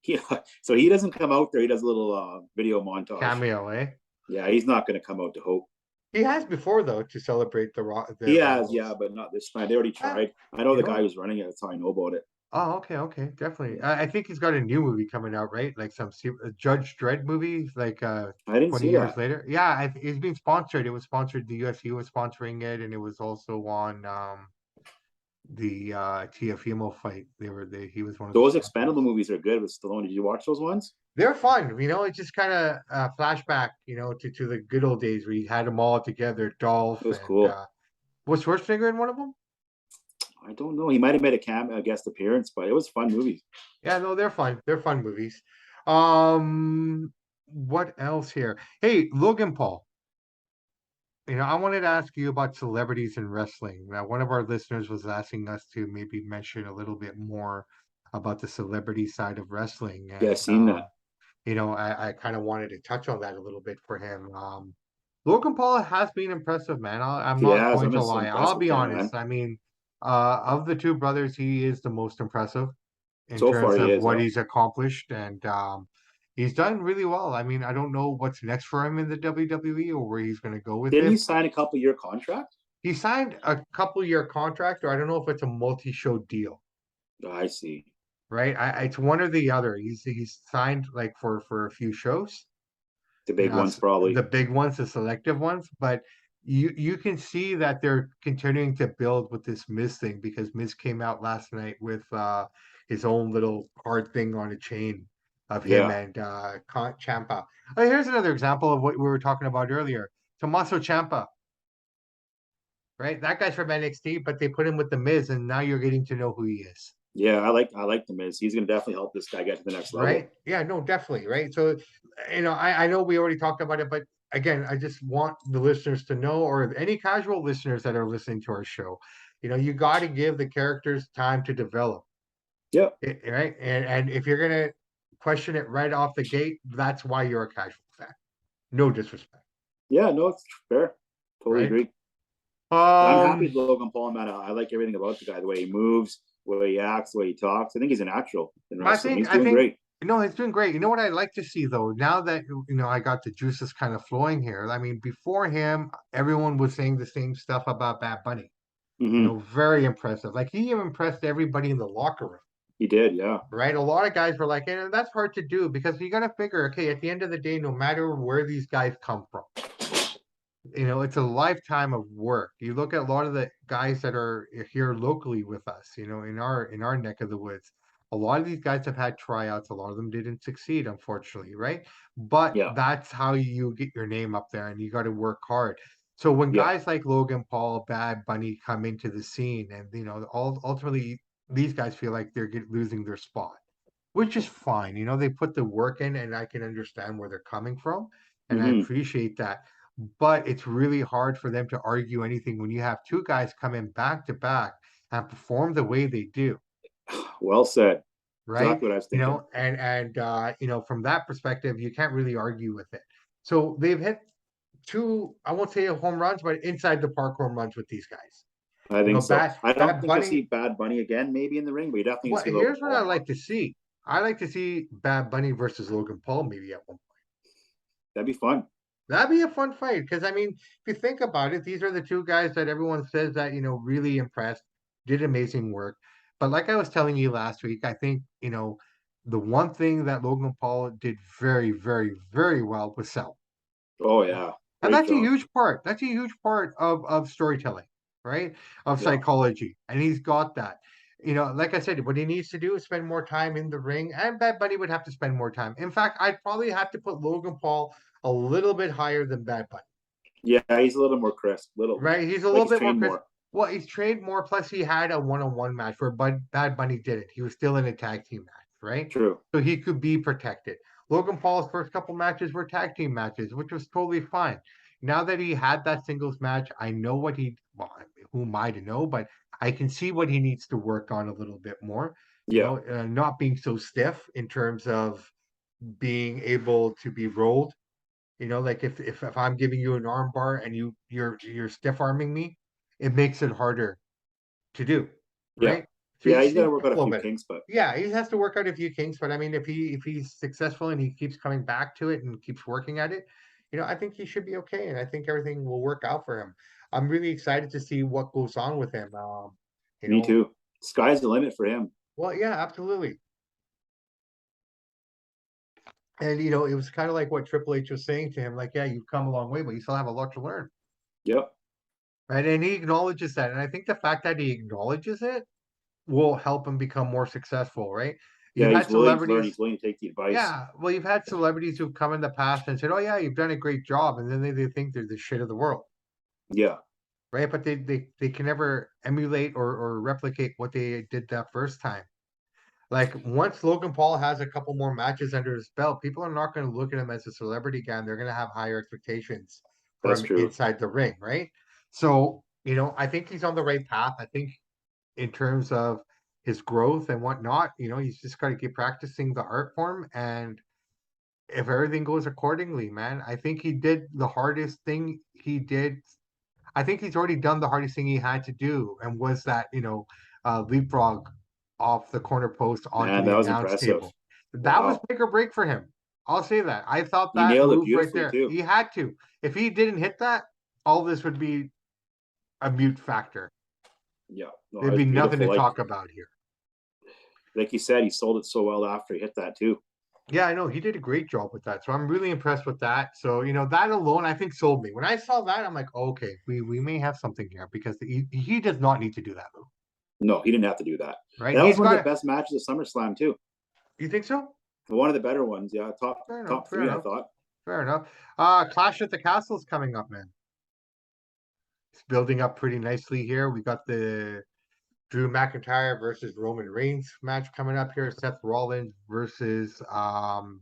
Yeah, so he doesn't come out there. He does a little video montage. Cameo, eh? Yeah, he's not going to come out to Hope. He has before though to celebrate He the has, yeah, Rambo's. but not this time. They already Ah, tried. I know you the know guy what? who's running it. That's how I know about it. Oh, okay, definitely. Yeah, I think he's got a new movie coming out, right? Like a Judge Dredd movie, like I didn't 20 see years that. later. Yeah, it's being sponsored. It was sponsored. The UFC was sponsoring it, and it was also on the Tiafimo fight. He was one of the Those expendable sponsors. movies are good with Stallone. Did you watch those ones? They're fun, it's just kind of flashback, to the good old days where you had them all together, It Dolph was and cool. was Schwarzenegger in one of them? I don't know. He might have made a guest appearance, but it was fun movies. Yeah, no, they're fun. They're fun movies. What else here? Hey, Logan Paul. I wanted to ask you about celebrities in wrestling. Now, one of our listeners was asking us to maybe mention a little bit more about the celebrity side of wrestling, Yeah, I and seen that. I kind of wanted to touch on that a little bit for him. Logan Paul has been impressive, man. I'm He not has. going I'm to lie. impressed I'll with be him, honest. man. I mean, of the two brothers, he is the most impressive in So far, terms he of is. what Huh? he's accomplished, and he's done really well. I mean, I don't know what's next for him in the WWE or where he's going to go with Didn't he it. sign a couple-year contract? He signed a couple-year contract, or I don't know if it's a multi-show deal, Oh, I see. right? It's one or the other. He's signed like for a few shows, The big ones, the probably. big ones, the selective ones, but you can see that they're continuing to build with this Miz thing because Miz came out last night with his own little card thing on a chain of him Yeah, and Ciampa. Oh, here's another example of what we were talking about earlier. Tommaso Ciampa, right? That guy's from NXT, but they put him with the Miz, and now you're getting to know who he is. yeah. I like the Miz. He's gonna definitely help this guy get to the next level. Right? Yeah, no, definitely. Right. So, I know we already talked about it, but again, I just want the listeners to know, or any casual listeners that are listening to our show, you got to give the characters time to develop. Yep. Right. And if you're going to question it right off the gate, that's why you're a casual fan. No disrespect. Yeah. No, it's fair. Totally Right. agree. I'm happy with Um, Logan Paul, man. I like everything about the guy. The way he moves, the way he acts, the way he talks. I think he's a natural in I wrestling. think, He's I doing think, great. no, he's doing great. You know what I like to see though, now that, I got the juices kind of flowing here. I mean, before him, everyone was saying the same stuff about Bad Bunny. Hmm. Very impressive. Like he even impressed everybody in the locker room, He did. Yeah. right? A lot of guys were like, that's hard to do because you got to figure, okay, at the end of the day, no matter where these guys come from, it's a lifetime of work. You look at a lot of the guys that are here locally with us, in our neck of the woods. A lot of these guys have had tryouts. A lot of them didn't succeed, unfortunately, right? But Yeah. that's how you get your name up there, and you got to work hard. So when Yeah. guys like Logan Paul, Bad Bunny come into the scene, and ultimately these guys feel like they're losing their spot, which is fine. They put the work in, and I can understand where they're coming from, and I Hmm. appreciate that. But it's really hard for them to argue anything when you have two guys come in back to back and perform the way they do, Well said. right? Exactly what I was thinking. From that perspective, you can't really argue with it. So they've hit two, I won't say home runs, but inside the park home runs with these guys. I think so. I don't Bad think you'll see Bunny. Bad Bunny again, maybe in the ring, but you definitely Well, see Logan here's what I Paul more. like to see. I like to see Bad Bunny versus Logan Paul maybe at one point. That'd be fun. That'd be a fun fight because I mean, if you think about it, these are the two guys that everyone says that really impressed, did amazing work. But like I was telling you last week, I think the one thing that Logan Paul did very, very, very well was sell. Oh yeah, And great that's a job. huge part. That's a huge part of storytelling, right? Of Yeah, psychology. And he's got that. Like I said, what he needs to do is spend more time in the ring, and Bad Bunny would have to spend more time. In fact, I'd probably have to put Logan Paul a little bit higher than Bad Bunny, yeah, he's a little more crisp, little right? He's a like little he's bit more trained crisp. more. Well, he's trained more, plus he had a one-on-one match where Bad Bunny didn't. He was still in a tag team match, right? True. So he could be protected. Logan Paul's first couple matches were tag team matches, which was totally fine. Now that he had that singles match, I know well, who am I to know, but I can see what he needs to work on a little bit more. Yeah, Not being so stiff in terms of being able to be rolled. Like if I'm giving you an arm bar and you're stiff arming me, it makes it harder to do, yeah, right? So he yeah. just He's got to needs work a out a little few bit. kinks, but Yeah, he has to work out a few kinks, but I mean, if he's successful and he keeps coming back to it and keeps working at it, I think he should be okay, and I think everything will work out for him. I'm really excited to see what goes on with him. You me know, too. Sky's the limit for him. well, yeah, absolutely. And it was kind of like what Triple H was saying to him, like, yeah, you've come a long way, but you still have a lot to learn, Yep. right? And he acknowledges that, and I think the fact that he acknowledges it will help him become more successful, right? Yeah, You've he's had willing to learn. celebrities, He's willing to take the advice. yeah. Well, you've had celebrities who've come in the past and said, "Oh yeah, you've done a great job," and then they think they're the shit of the world, Yeah, right? But they can never emulate or replicate what they did that first time. Like once Logan Paul has a couple more matches under his belt, people are not going to look at him as a celebrity guy, and they're going to have higher expectations for that's him true. inside the ring, right? So I think he's on the right path. I think in terms of his growth and whatnot, he's just got to keep practicing the art form. And if everything goes accordingly, man, I think he did the hardest thing he did. I think he's already done the hardest thing he had to do, and was that, leapfrog off the corner post onto Man, the that was announce impressive. table. That was Wow, make or break for him. I'll say that. I thought he that nailed it move right beautifully there, too. he had to. If he didn't hit that, all this would be a mute factor. Yeah, no, it There'd was be nothing beautiful. to talk about here. Like you said, he sold it so well after he hit that too. Yeah, I know he did a great job with that. So I'm really impressed with that. So, that alone I think sold me. When I saw that, I'm like, okay, we may have something here because he does not need to do that move, No, he didn't have to do that. right? And that was He's one of the got best matches of SummerSlam too. You think so? One of the better ones. Yeah, Fair enough, top fair three, I enough, thought. fair enough. Clash at the Castle's coming up, man. It's building up pretty nicely here. We got the Drew McIntyre versus Roman Reigns match coming up here. Seth Rollins versus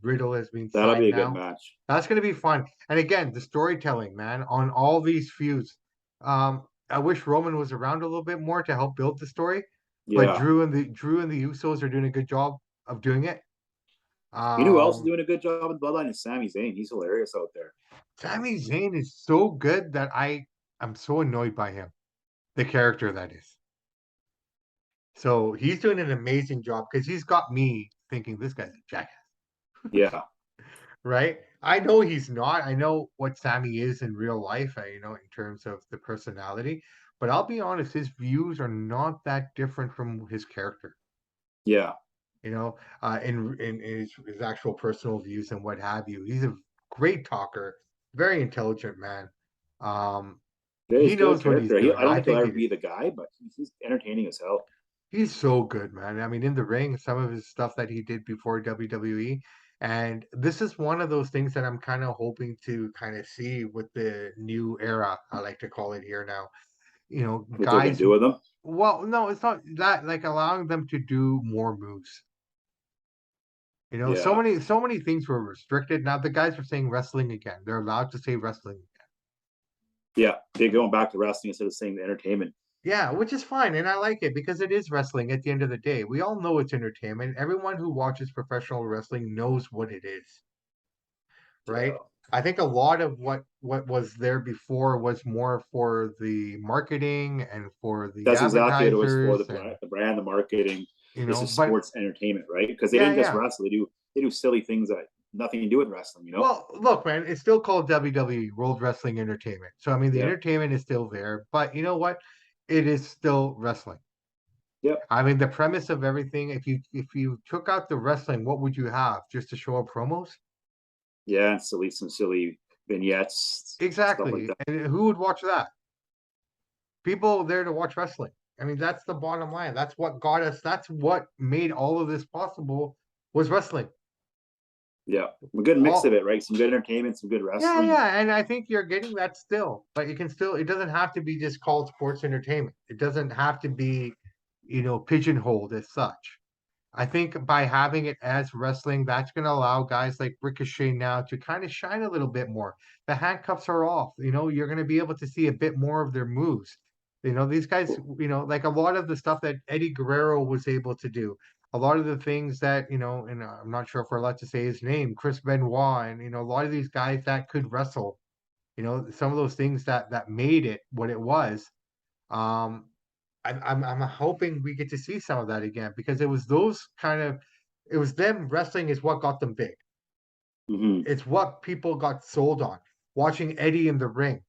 Riddle has been That'll be signed a good now. match. That's going to be fun. And again, the storytelling, man, on all these feuds. I wish Roman was around a little bit more to help build the story, but Yeah. Drew and the Usos are doing a good job of doing it. You know who else is Um, doing a good job in Bloodline is Sami Zayn. He's hilarious out there. Sami Zayn is so good that I'm so annoyed by him, the character that is. So he's doing an amazing job because he's got me thinking this guy's a jackass, Yeah. right? I know he's not. I know what Sammy is in real life, in terms of the personality. But I'll be honest, his views are not that different from his character. Yeah. In his actual personal views and what have you. He's a great talker, very intelligent man. Um, Yeah, he's he good knows what he's character. doing. I don't I think he'll think ever he did. be the guy, but he's entertaining as hell. He's so good, man. I mean, in the ring, some of his stuff that he did before WWE. And this is one of those things that I'm kind of hoping to kind of see with the new era, I like to call it here now. What they're gonna Guys do with him? well, no, it's not that, like allowing them to do more moves. Yeah. So many things were restricted. Now the guys are saying wrestling again. They're allowed to say wrestling. Yeah. They're going back to wrestling instead of saying the entertainment. Yeah, which is fine, and I like it because it is wrestling at the end of the day. We all know it's entertainment. Everyone who watches professional wrestling knows what it is, right? Yeah. I think a lot of what was there before was more for the marketing and for the That's exactly what it was for, advertisers and the brand, the marketing. This is but sports entertainment, right? Because they yeah, didn't just yeah. wrestle; they do silly things that nothing to do with wrestling. Well, look, man, it's still called WWE, World Wrestling Entertainment. So I mean the Yeah, entertainment is still there, but you know what? It is still wrestling. yeah, I mean, the premise of everything, if you took out the wrestling, what would you have? Just to show up promos? yeah. And some silly vignettes, stuff like Exactly. that. And who would watch that? People there to watch wrestling. I mean, that's the bottom line. That's what got us. That's what made all of this possible was wrestling. Yeah, a good mix of All it, right? Some good entertainment, some good yeah, wrestling. yeah, and I think you're getting that still, but you can still. It doesn't have to be just called sports entertainment. It doesn't have to be, pigeonholed as such. I think by having it as wrestling, that's going to allow guys like Ricochet now to kind of shine a little bit more. The handcuffs are off. You're going to be able to see a bit more of their moves. These guys, like a lot of the stuff that Eddie Guerrero was able to do, a lot of the things that, and I'm not sure if we're allowed to say his name, Chris Benoit, and, a lot of these guys that could wrestle, some of those things that made it what it was. Um, I'm hoping we get to see some of that again because it was them wrestling is what got them big. Hmm. It's what people got sold on. Watching Eddie in the ring,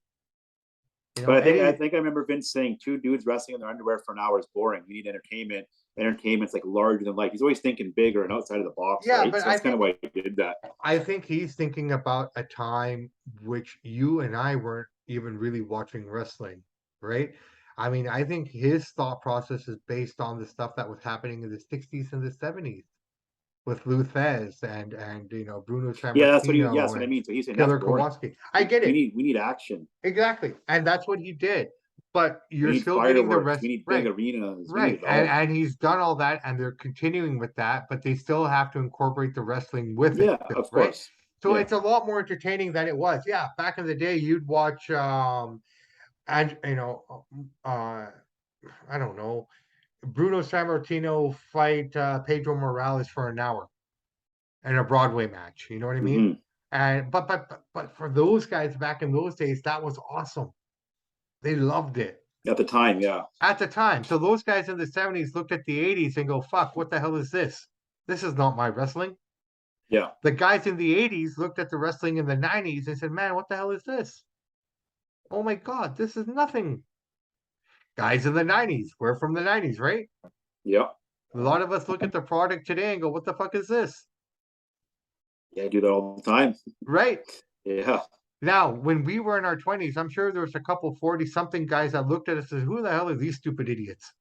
But I Eddie, think I remember Vince saying two dudes wrestling in their underwear for an hour is boring. We need entertainment. Entertainment's like larger than life. He's always thinking bigger and outside of the box, yeah, right? but So that's kind of why he did that. I think he's thinking about a time which you and I weren't even really watching wrestling, right? I mean, I think his thought process is based on the stuff that was happening in the 60s and the 70s with Lou Thez and Bruno Yeah, that's what he. Yeah, Sammartino that's what I and mean. So he's saying that's Killer boring. Kowalski. I get We it. need action. Exactly. And that's what he did. But We you're need still getting the fireworks. We rest need big right. arenas. We need Right. it And all. and he's done all that and they're continuing with that, but they still have to incorporate the wrestling with it Yeah, still, of right? course. So Yeah. it's a lot more entertaining than it was. Yeah, back in the day you'd watch and I don't know, Bruno Sammartino fight Pedro Morales for an hour in a Broadway match. You know what I mean? Hmm. And but for those guys back in those days, that was awesome. They loved it At the time, yeah, at the time. So those guys in the 70s looked at the 80s and go, "Fuck, what the hell is this? This is not my wrestling." yeah. The guys in the 80s looked at the wrestling in the 90s and said, "Man, what the hell is this? Oh my god, this is nothing." Guys in the 90s, we're from the 90s, right? Yeah. A lot of us look at the product today and go, "What the fuck is this?" Yeah, I do that all the time. Right? Yeah. Now, when we were in our 20s, I'm sure there was a couple 40 something guys that looked at us and said, "Who the hell are these stupid idiots?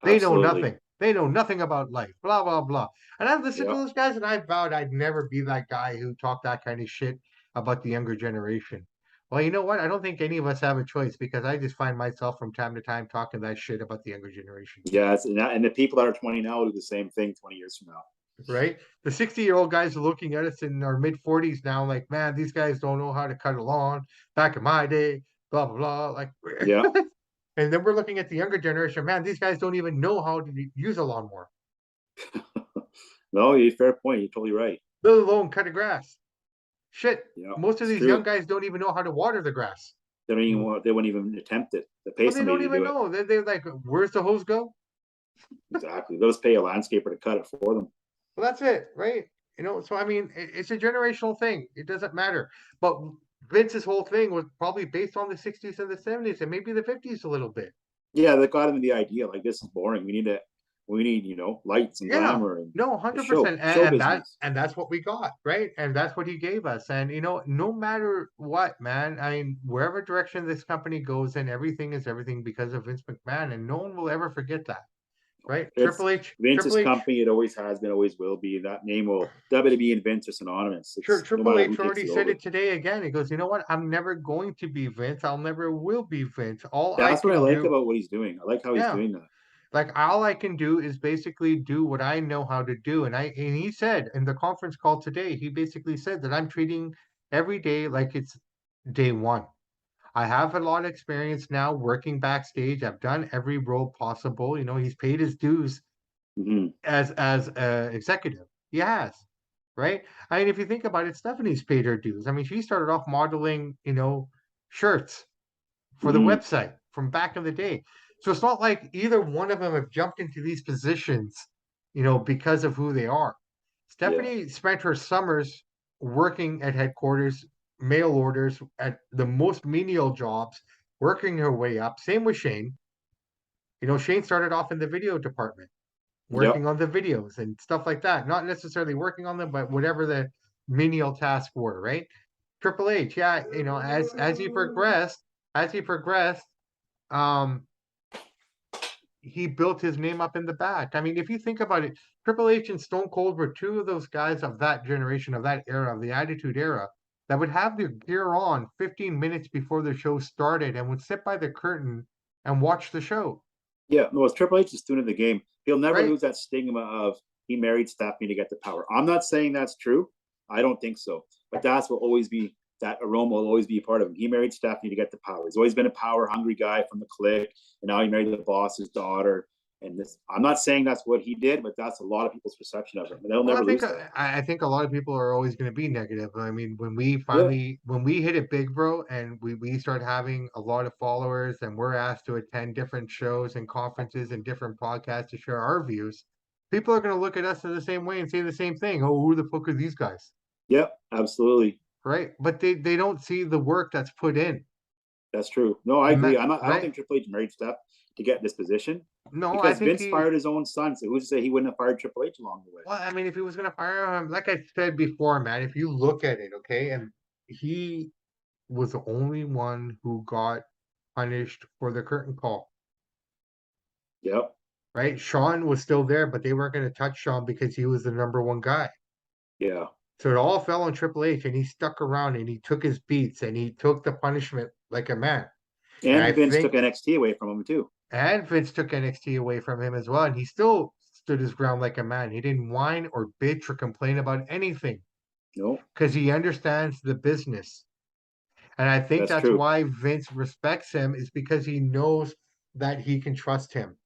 They know Absolutely. nothing. They know nothing about life." Blah, blah, blah. And I listened to Yeah. those guys and I vowed I'd never be that guy who talked that kind of shit about the younger generation. Well, you know what? I don't think any of us have a choice because I just find myself from time to time talking that shit about the younger generation. Yeah. And the people that are 20 now do the same thing 20 years from now. Right? The 60-year-old guys are looking at us in our mid 40s now, like, man, these guys don't know how to cut a lawn back in my day, blah, blah, blah. Like, Yeah. and then we're looking at the younger generation, man, these guys don't even know how to use a lawnmower, No, you fair point. You're totally right. let alone cut a grass. Shit, Yeah, most of it's these young true. guys don't even know how to water the grass. They don't even Well, want, they wouldn't even attempt it. They pay they don't somebody to even do it. know. They're like, where's the hose go? Exactly. They'll just pay a landscaper to cut it for them. Well, that's it, right? So I mean, it's a generational thing. It doesn't matter. But Vince's whole thing was probably based on the 60s and the 70s and maybe the 50s a little bit. Yeah, that got into the idea like this is boring. We need, lights and Yeah, glamour and no, the show 100%. show And that business. and that's what we got, right? And that's what he gave us. And no matter what, man, I mean, wherever direction this company goes in, everything is everything because of Vince McMahon, and no one will ever forget that, right? It's Triple Vince's H, company. It always has been, always will be. That name will WWE and Vince are synonymous. sure, It's no Triple matter who H takes already it said over. it today again. He goes, you know what? I'm never going to be Vince. I'll never will be Vince. All I That's what I can like do, about what he's doing. I like how he's yeah, doing that. like all I can do is basically do what I know how to do. And he said in the conference call today, he basically said that I'm treating every day like it's day one. I have a lot of experience now working backstage. I've done every role possible. You know, he's paid his dues Hmm. as a executive. He has, right? I mean, if you think about it, Stephanie's paid her dues. I mean, she started off modeling, shirts for the Hmm. website from back in the day. So it's not like either one of them have jumped into these positions, because of who they are. Yeah. Stephanie spent her summers working at headquarters, mail orders at the most menial jobs, working her way up. Same with Shane. Shane started off in the video department, Yep. working on the videos and stuff like that. Not necessarily working on them, but whatever the menial tasks were, right? Triple H, yeah, as he progressed, um, he built his name up in the back. I mean, if you think about it, Triple H and Stone Cold were two of those guys of that generation, of that era, of the Attitude Era, that would have their gear on 15 minutes before the show started and would sit by the curtain and watch the show, Yeah. No, it's Triple H is student of the game. He'll never right? lose that stigma of he married Stephanie to get the power. I'm not saying that's true. I don't think so. But that's will always be that aroma will always be a part of him. He married Stephanie to get the power. He's always been a power hungry guy from the clique, and now he married the boss's daughter. And this, I'm not saying that's what he did, but that's a lot of people's perception of him, and they'll Well, I never think lose uh, that. I I think a lot of people are always going to be negative. I mean, Yeah. when we hit it big, bro, and we start having a lot of followers, and we're asked to attend different shows and conferences and different podcasts to share our views, people are going to look at us in the same way and say the same thing. Oh, who the fuck are these guys, Yep. Absolutely. right? But they don't see the work that's put in. That's true. No, I The agree. ma- I'm not, I don't right? think Triple H married Steph to get this position No, I because think Vince he. fired his own son. So who's to say he wouldn't have fired Triple H along the way? Well, I mean, if he was going to fire him, like I said before, man, if you look at it, okay, and he was the only one who got punished for the curtain call, Yep. right? Sean was still there, but they weren't going to touch Sean because he was the number one guy. Yeah. So it all fell on Triple H, and he stuck around and he took his beats and he took the punishment like a man. And I And Vince took think, NXT away from him too. and Vince took NXT away from him as well, and he still stood his ground like a man. He didn't whine or bitch or complain about anything No, because he understands the business. And I think that's that's true. why Vince respects him, is because he knows that he can trust him.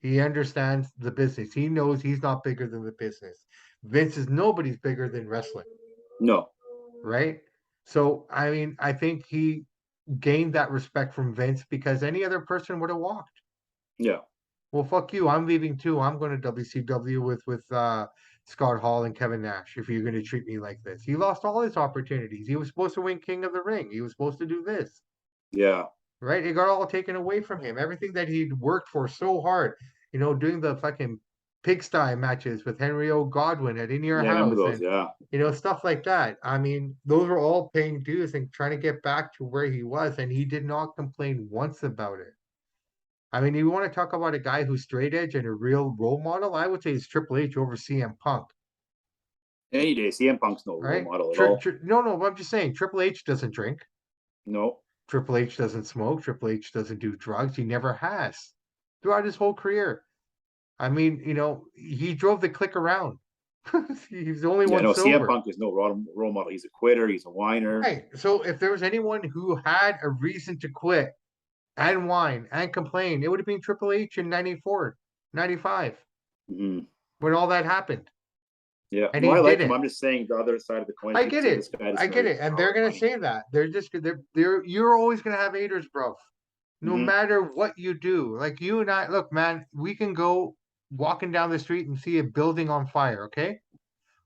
He understands the business. He knows he's not bigger than the business. Vince is nobody's bigger than wrestling, No. right? So, I mean, I think he gained that respect from Vince because any other person would have walked. Yeah. Well, fuck you. I'm leaving too. I'm going to WCW with Scott Hall and Kevin Nash if you're going to treat me like this. He lost all his opportunities. He was supposed to win King of the Ring. He was supposed to do this. Yeah. Right? It got all taken away from him. Everything that he'd worked for so hard, doing the fucking pigsty matches with Henry O. Godwin at In Your Yeah. I remember House those. and, Yeah. stuff like that. I mean, those were all paying dues and trying to get back to where he was, and he did not complain once about it. I mean, you want to talk about a guy who's straight edge and a real role model? I would say it's Triple H over CM Punk, Any day, CM Punk's no role right? model at all. No, no, I'm just saying Triple H doesn't drink. No. Triple H doesn't smoke. Triple H doesn't do drugs. He never has throughout his whole career. I mean, he drove the clique around. He's the only Yeah. one No. CM sober. Punk is no role model. He's a quitter. He's a whiner. Right. So if there was anyone who had a reason to quit and whine and complain, it would have been Triple H in 94, 95, Mm-hmm. when all that happened. Yeah. And No, he I like him. didn't. I'm just saying the other side of the coin. I People get say it. this guy just I get married it. And they're power and gonna money. say that. You're always gonna have haters, bro. No Mm-hmm. matter what you do. Like you and I, look, man, we can go walking down the street and see a building on fire, okay?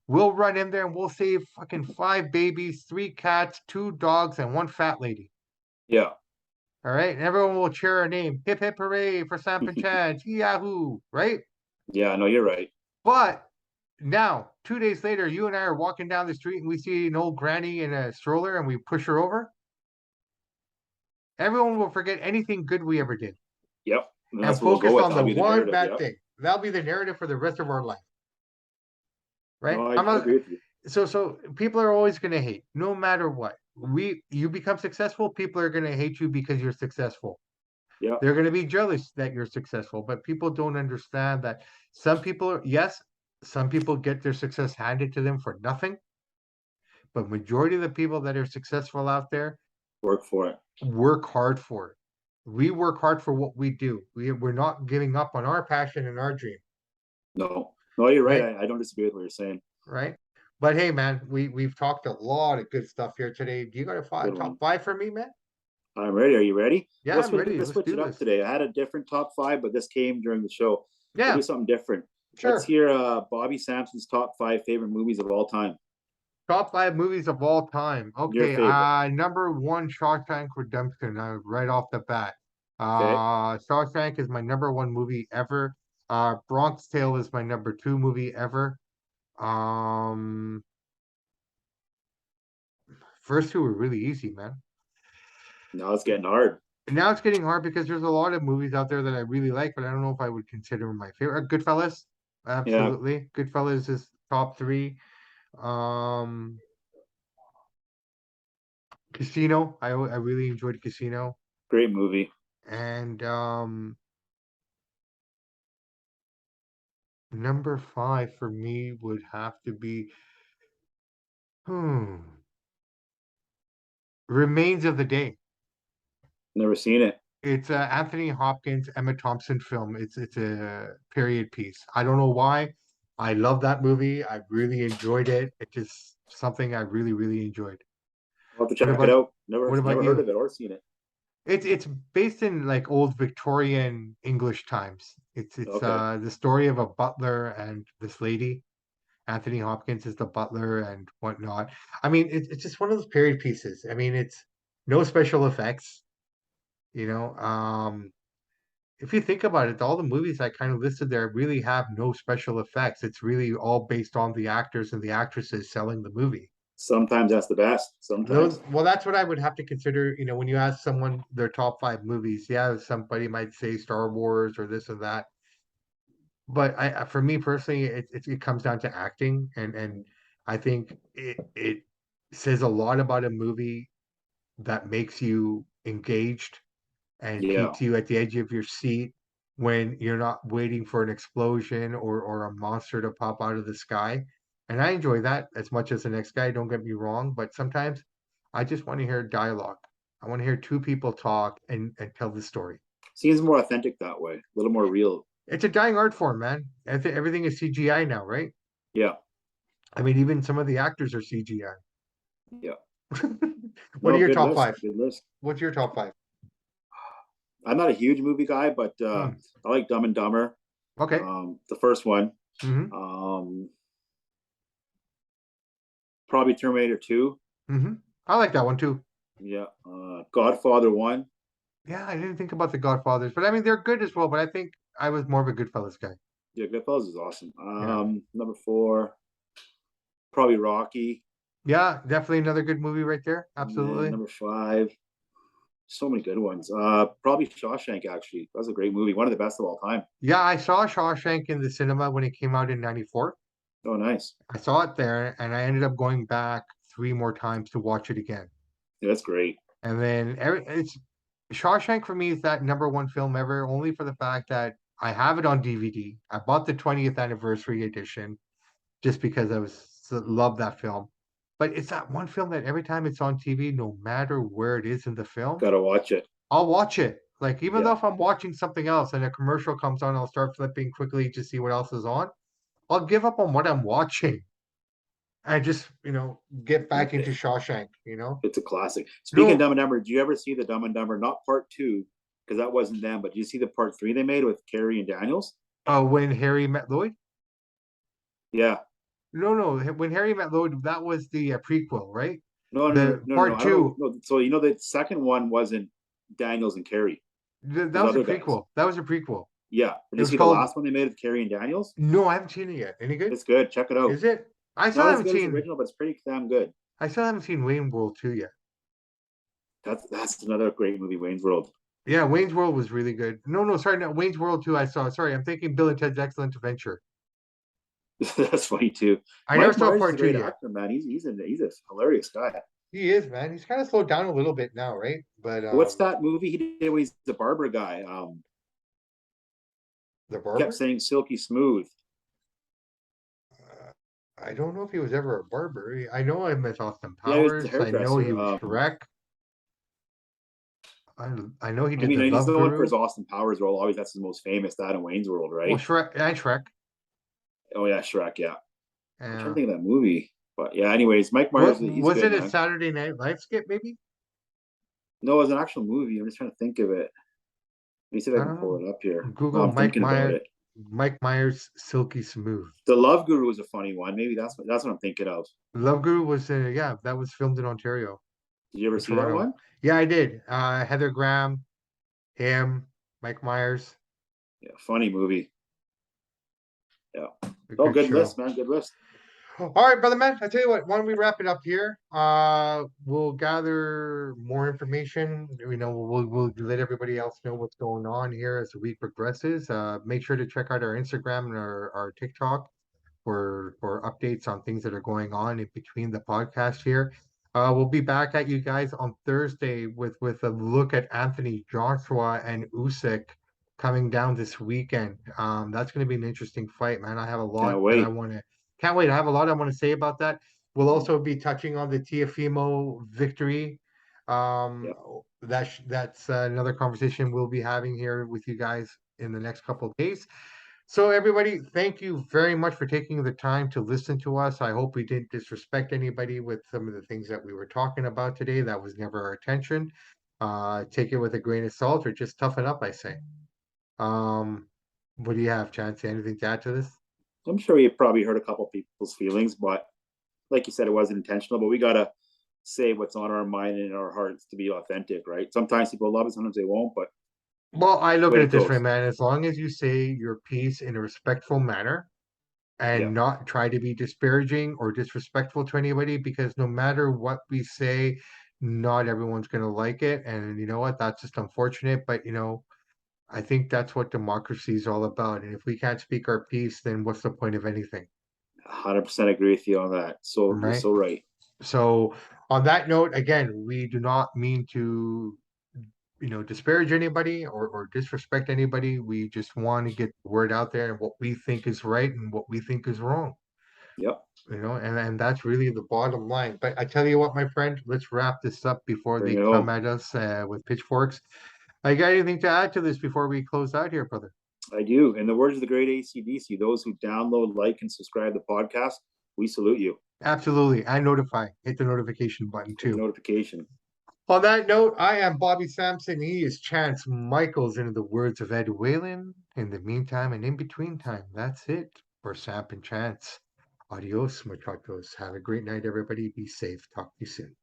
We'll run in there and we'll save fucking 5 babies, 3 cats, 2 dogs, and 1 fat lady. Yeah. All right. And everyone will cheer our name. Hip hip hooray for Samp&Chance. Yahoo. Right? Yeah. No, you're right. But now, 2 days later, you and I are walking down the street and we see an old granny in a stroller and we push her over. Everyone will forget anything good we ever did Yep. And and that's what we'll go focus with. on That'll the be the one narrative. bad Yep. thing. That'll be the narrative for the rest of our life. Right? No, I I'm not agree with you. so people are always gonna hate, no matter what. You become successful, people are gonna hate you because you're successful. Yep. They're gonna be jealous that you're successful, but people don't understand that yes, some people get their success handed to them for nothing, but majority of the people that are successful out there Work for it. Work hard for it. We work hard for what we do. We're not giving up on our passion and our dream, No, no, you're right. right? I don't disagree with what you're saying. Right. But hey, man, we've talked a lot of good stuff here today. Do you got a Good top one. five for me, man? I'm ready. Are you ready? Yeah, Let's I'm switch, ready. let's Let's switch do it up this. today. I had a different top five, but this came during the show. We'll do Yeah, something different. Let's sure. hear Bobby Sampson's top five favorite movies of all time. Top five movies of all time. Your Okay, favorite. number one, Shawshank Redemption. Right off the bat. Okay. Shawshank is my number one movie ever. Bronx Tale is my number two movie ever. Um, First two were really easy, man. Now it's getting hard. And now it's getting hard because there's a lot of movies out there that I really like, but I don't know if I would consider my favorite. Goodfellas, Yeah. absolutely. Goodfellas is top three. Um, Casino, I really enjoyed Casino, Great movie. and number five for me would have to be hmm, Remains of the Day. Never seen it. It's a Anthony Hopkins, Emma Thompson film. It's a period piece. I don't know why. I love that movie. I really enjoyed it. It's just something I really enjoyed. I'll have to What check it about out. Never what about never heard you? of it or seen it. It's based in like old Victorian English times. It's Okay. the story of a butler and this lady. Anthony Hopkins is the butler and whatnot. I mean, it's just one of those period pieces. I mean, it's no special effects, you know. If you think about it, all the movies I kind of listed there really have no special effects. It's really all based on the actors and the actresses selling the movie. Sometimes that's the best. Those, Sometimes. well, that's what I would have to consider, when you ask someone their top five movies. Yeah, somebody might say Star Wars or this or that. But for me personally, it comes down to acting, and I think it says a lot about a movie that makes you engaged and Yeah. keeps you at the edge of your seat when you're not waiting for an explosion or a monster to pop out of the sky. And I enjoy that as much as the next guy, don't get me wrong, but sometimes I just want to hear dialogue. I want to hear two people talk and tell the story. Seems more authentic that way. A little more real. It's a dying art form, man. Everything is CGI now, right? Yeah. I mean, even some of the actors are CGI. Yeah. What are No, your good top list. five? Good list. What's your top five? I'm not a huge movie guy, but Hmm. I like Dumb and Dumber. Okay. The first one. Mm-hmm. Um, probably Terminator 2. Mm-hmm. I like that one too. Yeah. Godfather 1. Yeah, I didn't think about the Godfathers, but I mean they're good as well. But I think I was more of a Goodfellas guy. Yeah, Goodfellas is awesome. Yeah, Number 4, probably Rocky. yeah, definitely another good movie right there. And then Absolutely. number 5, so many good ones. Probably Shawshank, actually. That was a great movie. One of the best of all time. Yeah, I saw Shawshank in the cinema when it came out in '94. Oh, nice. I saw it there, and I ended up going back three more times to watch it again. Yeah, that's great. And then it's Shawshank for me is that number one film ever, only for the fact that I have it on DVD. I bought the 20th anniversary edition just because love that film. But it's that one film that every time it's on TV, no matter where it is in the film, Gotta watch it. I'll watch it. Like even though Yeah. if I'm watching something else and a commercial comes on, I'll start flipping quickly to see what else is on. I'll give up on what I'm watching and just, get back into Shawshank. It's a classic. Speaking of No, Dumb and Dumber, do you ever see the Dumb and Dumber, not part 2, because that wasn't them, but do you see the part 3 they made with Carrie and Daniels? when Harry met Lloyd. Yeah. No, no, when Harry met Lloyd, that was the prequel, right? No, no, no, The no, no, no. part I don't know. two, No, so the second one wasn't Daniels and Carrie. It that was was a other guys. prequel. That was a prequel. Yeah. Did It you was see the called last one they made with Carrie and Daniels? No, I haven't seen it yet. Any good? It's good. Check it out. Is it? I still Not as haven't good as the seen. original, but it's pretty damn good. I still haven't seen Wayne World 2 yet. That's another great movie, Wayne's World. Yeah, Wayne's World was really good. No, no, sorry, no, Wayne's World 2 I saw. Sorry, I'm thinking Bill and Ted's Excellent Adventure. That's funny too. I never Mike saw Myers is a part two great yet. actor, man. He's a hilarious guy. He is, man. He's kind of slowed down a little bit now, right? But What's that movie he did where he's the barber guy? the Kept barber? saying silky smooth. I don't know if he was ever a barber. I know him as Austin Yeah, he was the Powers. I know he hairdresser. was Shrek. I know he I did mean, the and he's Love known for Guru. his Austin Powers role. Always, that's his most famous. That in Wayne's World, Well, right? Shrek and Shrek. Oh yeah, Shrek. Yeah, I'm trying Uh, to think of that movie. But yeah, anyways, Mike Myers, what he's was good, it? A man. Saturday Night Live skit, maybe? No, it was an actual movie. I'm just trying to think of it. Let me see if I I can don't pull know. it up here. No, Google I'm thinking about it. Mike Myers, Silky Smooth. The Love Guru was a funny one. Maybe that's what I'm thinking of. Love Guru was yeah, that was filmed in Ontario, Did you ever in see that Toronto. one? Yeah, I did. Heather Graham, him, Mike Myers. Yeah, funny movie. Yeah. A Oh, good good show. list, man. Good list. All right, brother man. I tell you what, why don't we wrap it up here? We'll gather more information. We'll let everybody else know what's going on here as the week progresses. Make sure to check out our Instagram and our TikTok for updates on things that are going on in between the podcast here. We'll be back at you guys on Thursday with a look at Anthony Joshua and Usyk coming down this weekend. That's going to be an interesting fight, man. I have a lot Can't that I wait. want to can't wait. I have a lot I want to say about that. We'll also be touching on the Tiafimo victory. Yeah. That's another conversation we'll be having here with you guys in the next couple of days. So, everybody, thank you very much for taking the time to listen to us. I hope we didn't disrespect anybody with some of the things that we were talking about today. That was never our intention. Take it with a grain of salt or just toughen up, I say. Um, what do you have, Chance? Anything to add to this? I'm sure you probably hurt a couple people's feelings, but like you said, it wasn't intentional. But we gotta say what's on our mind and in our hearts to be authentic, right? Sometimes people love it, sometimes they won't, but Well, I it's the look at way it it this way, goes. man. As long as you say your piece in a respectful manner Yeah. and not try to be disparaging or disrespectful to anybody, because no matter what we say, not everyone's going to like it. And you know what? That's just unfortunate. But, I think that's what democracy is all about. And if we can't speak our piece, then what's the point of anything? 100% agree with you on that. So you're Right. so right. So, on that note, again, we do not mean to disparage anybody or disrespect anybody. We just want to get the word out there and what we think is right and what we think is wrong. Yep. And that's really the bottom line. But I tell you what, my friend, let's wrap this up before Bring they it come home. at us with pitchforks. I got anything to add to this before we close out here, brother? I do. In the words of the great ACDC, those who download, like, and subscribe to the podcast, we salute you. Absolutely. And notify. Hit the notification button Hit the too. notification. On that note, I am Bobby Sampson. He is Chance Michaels, in the words of Ed Whalen. In the meantime and in between time, that's it for Samp and Chance. Adios, muchachos. Have a great night, everybody. Be safe. Talk to you soon.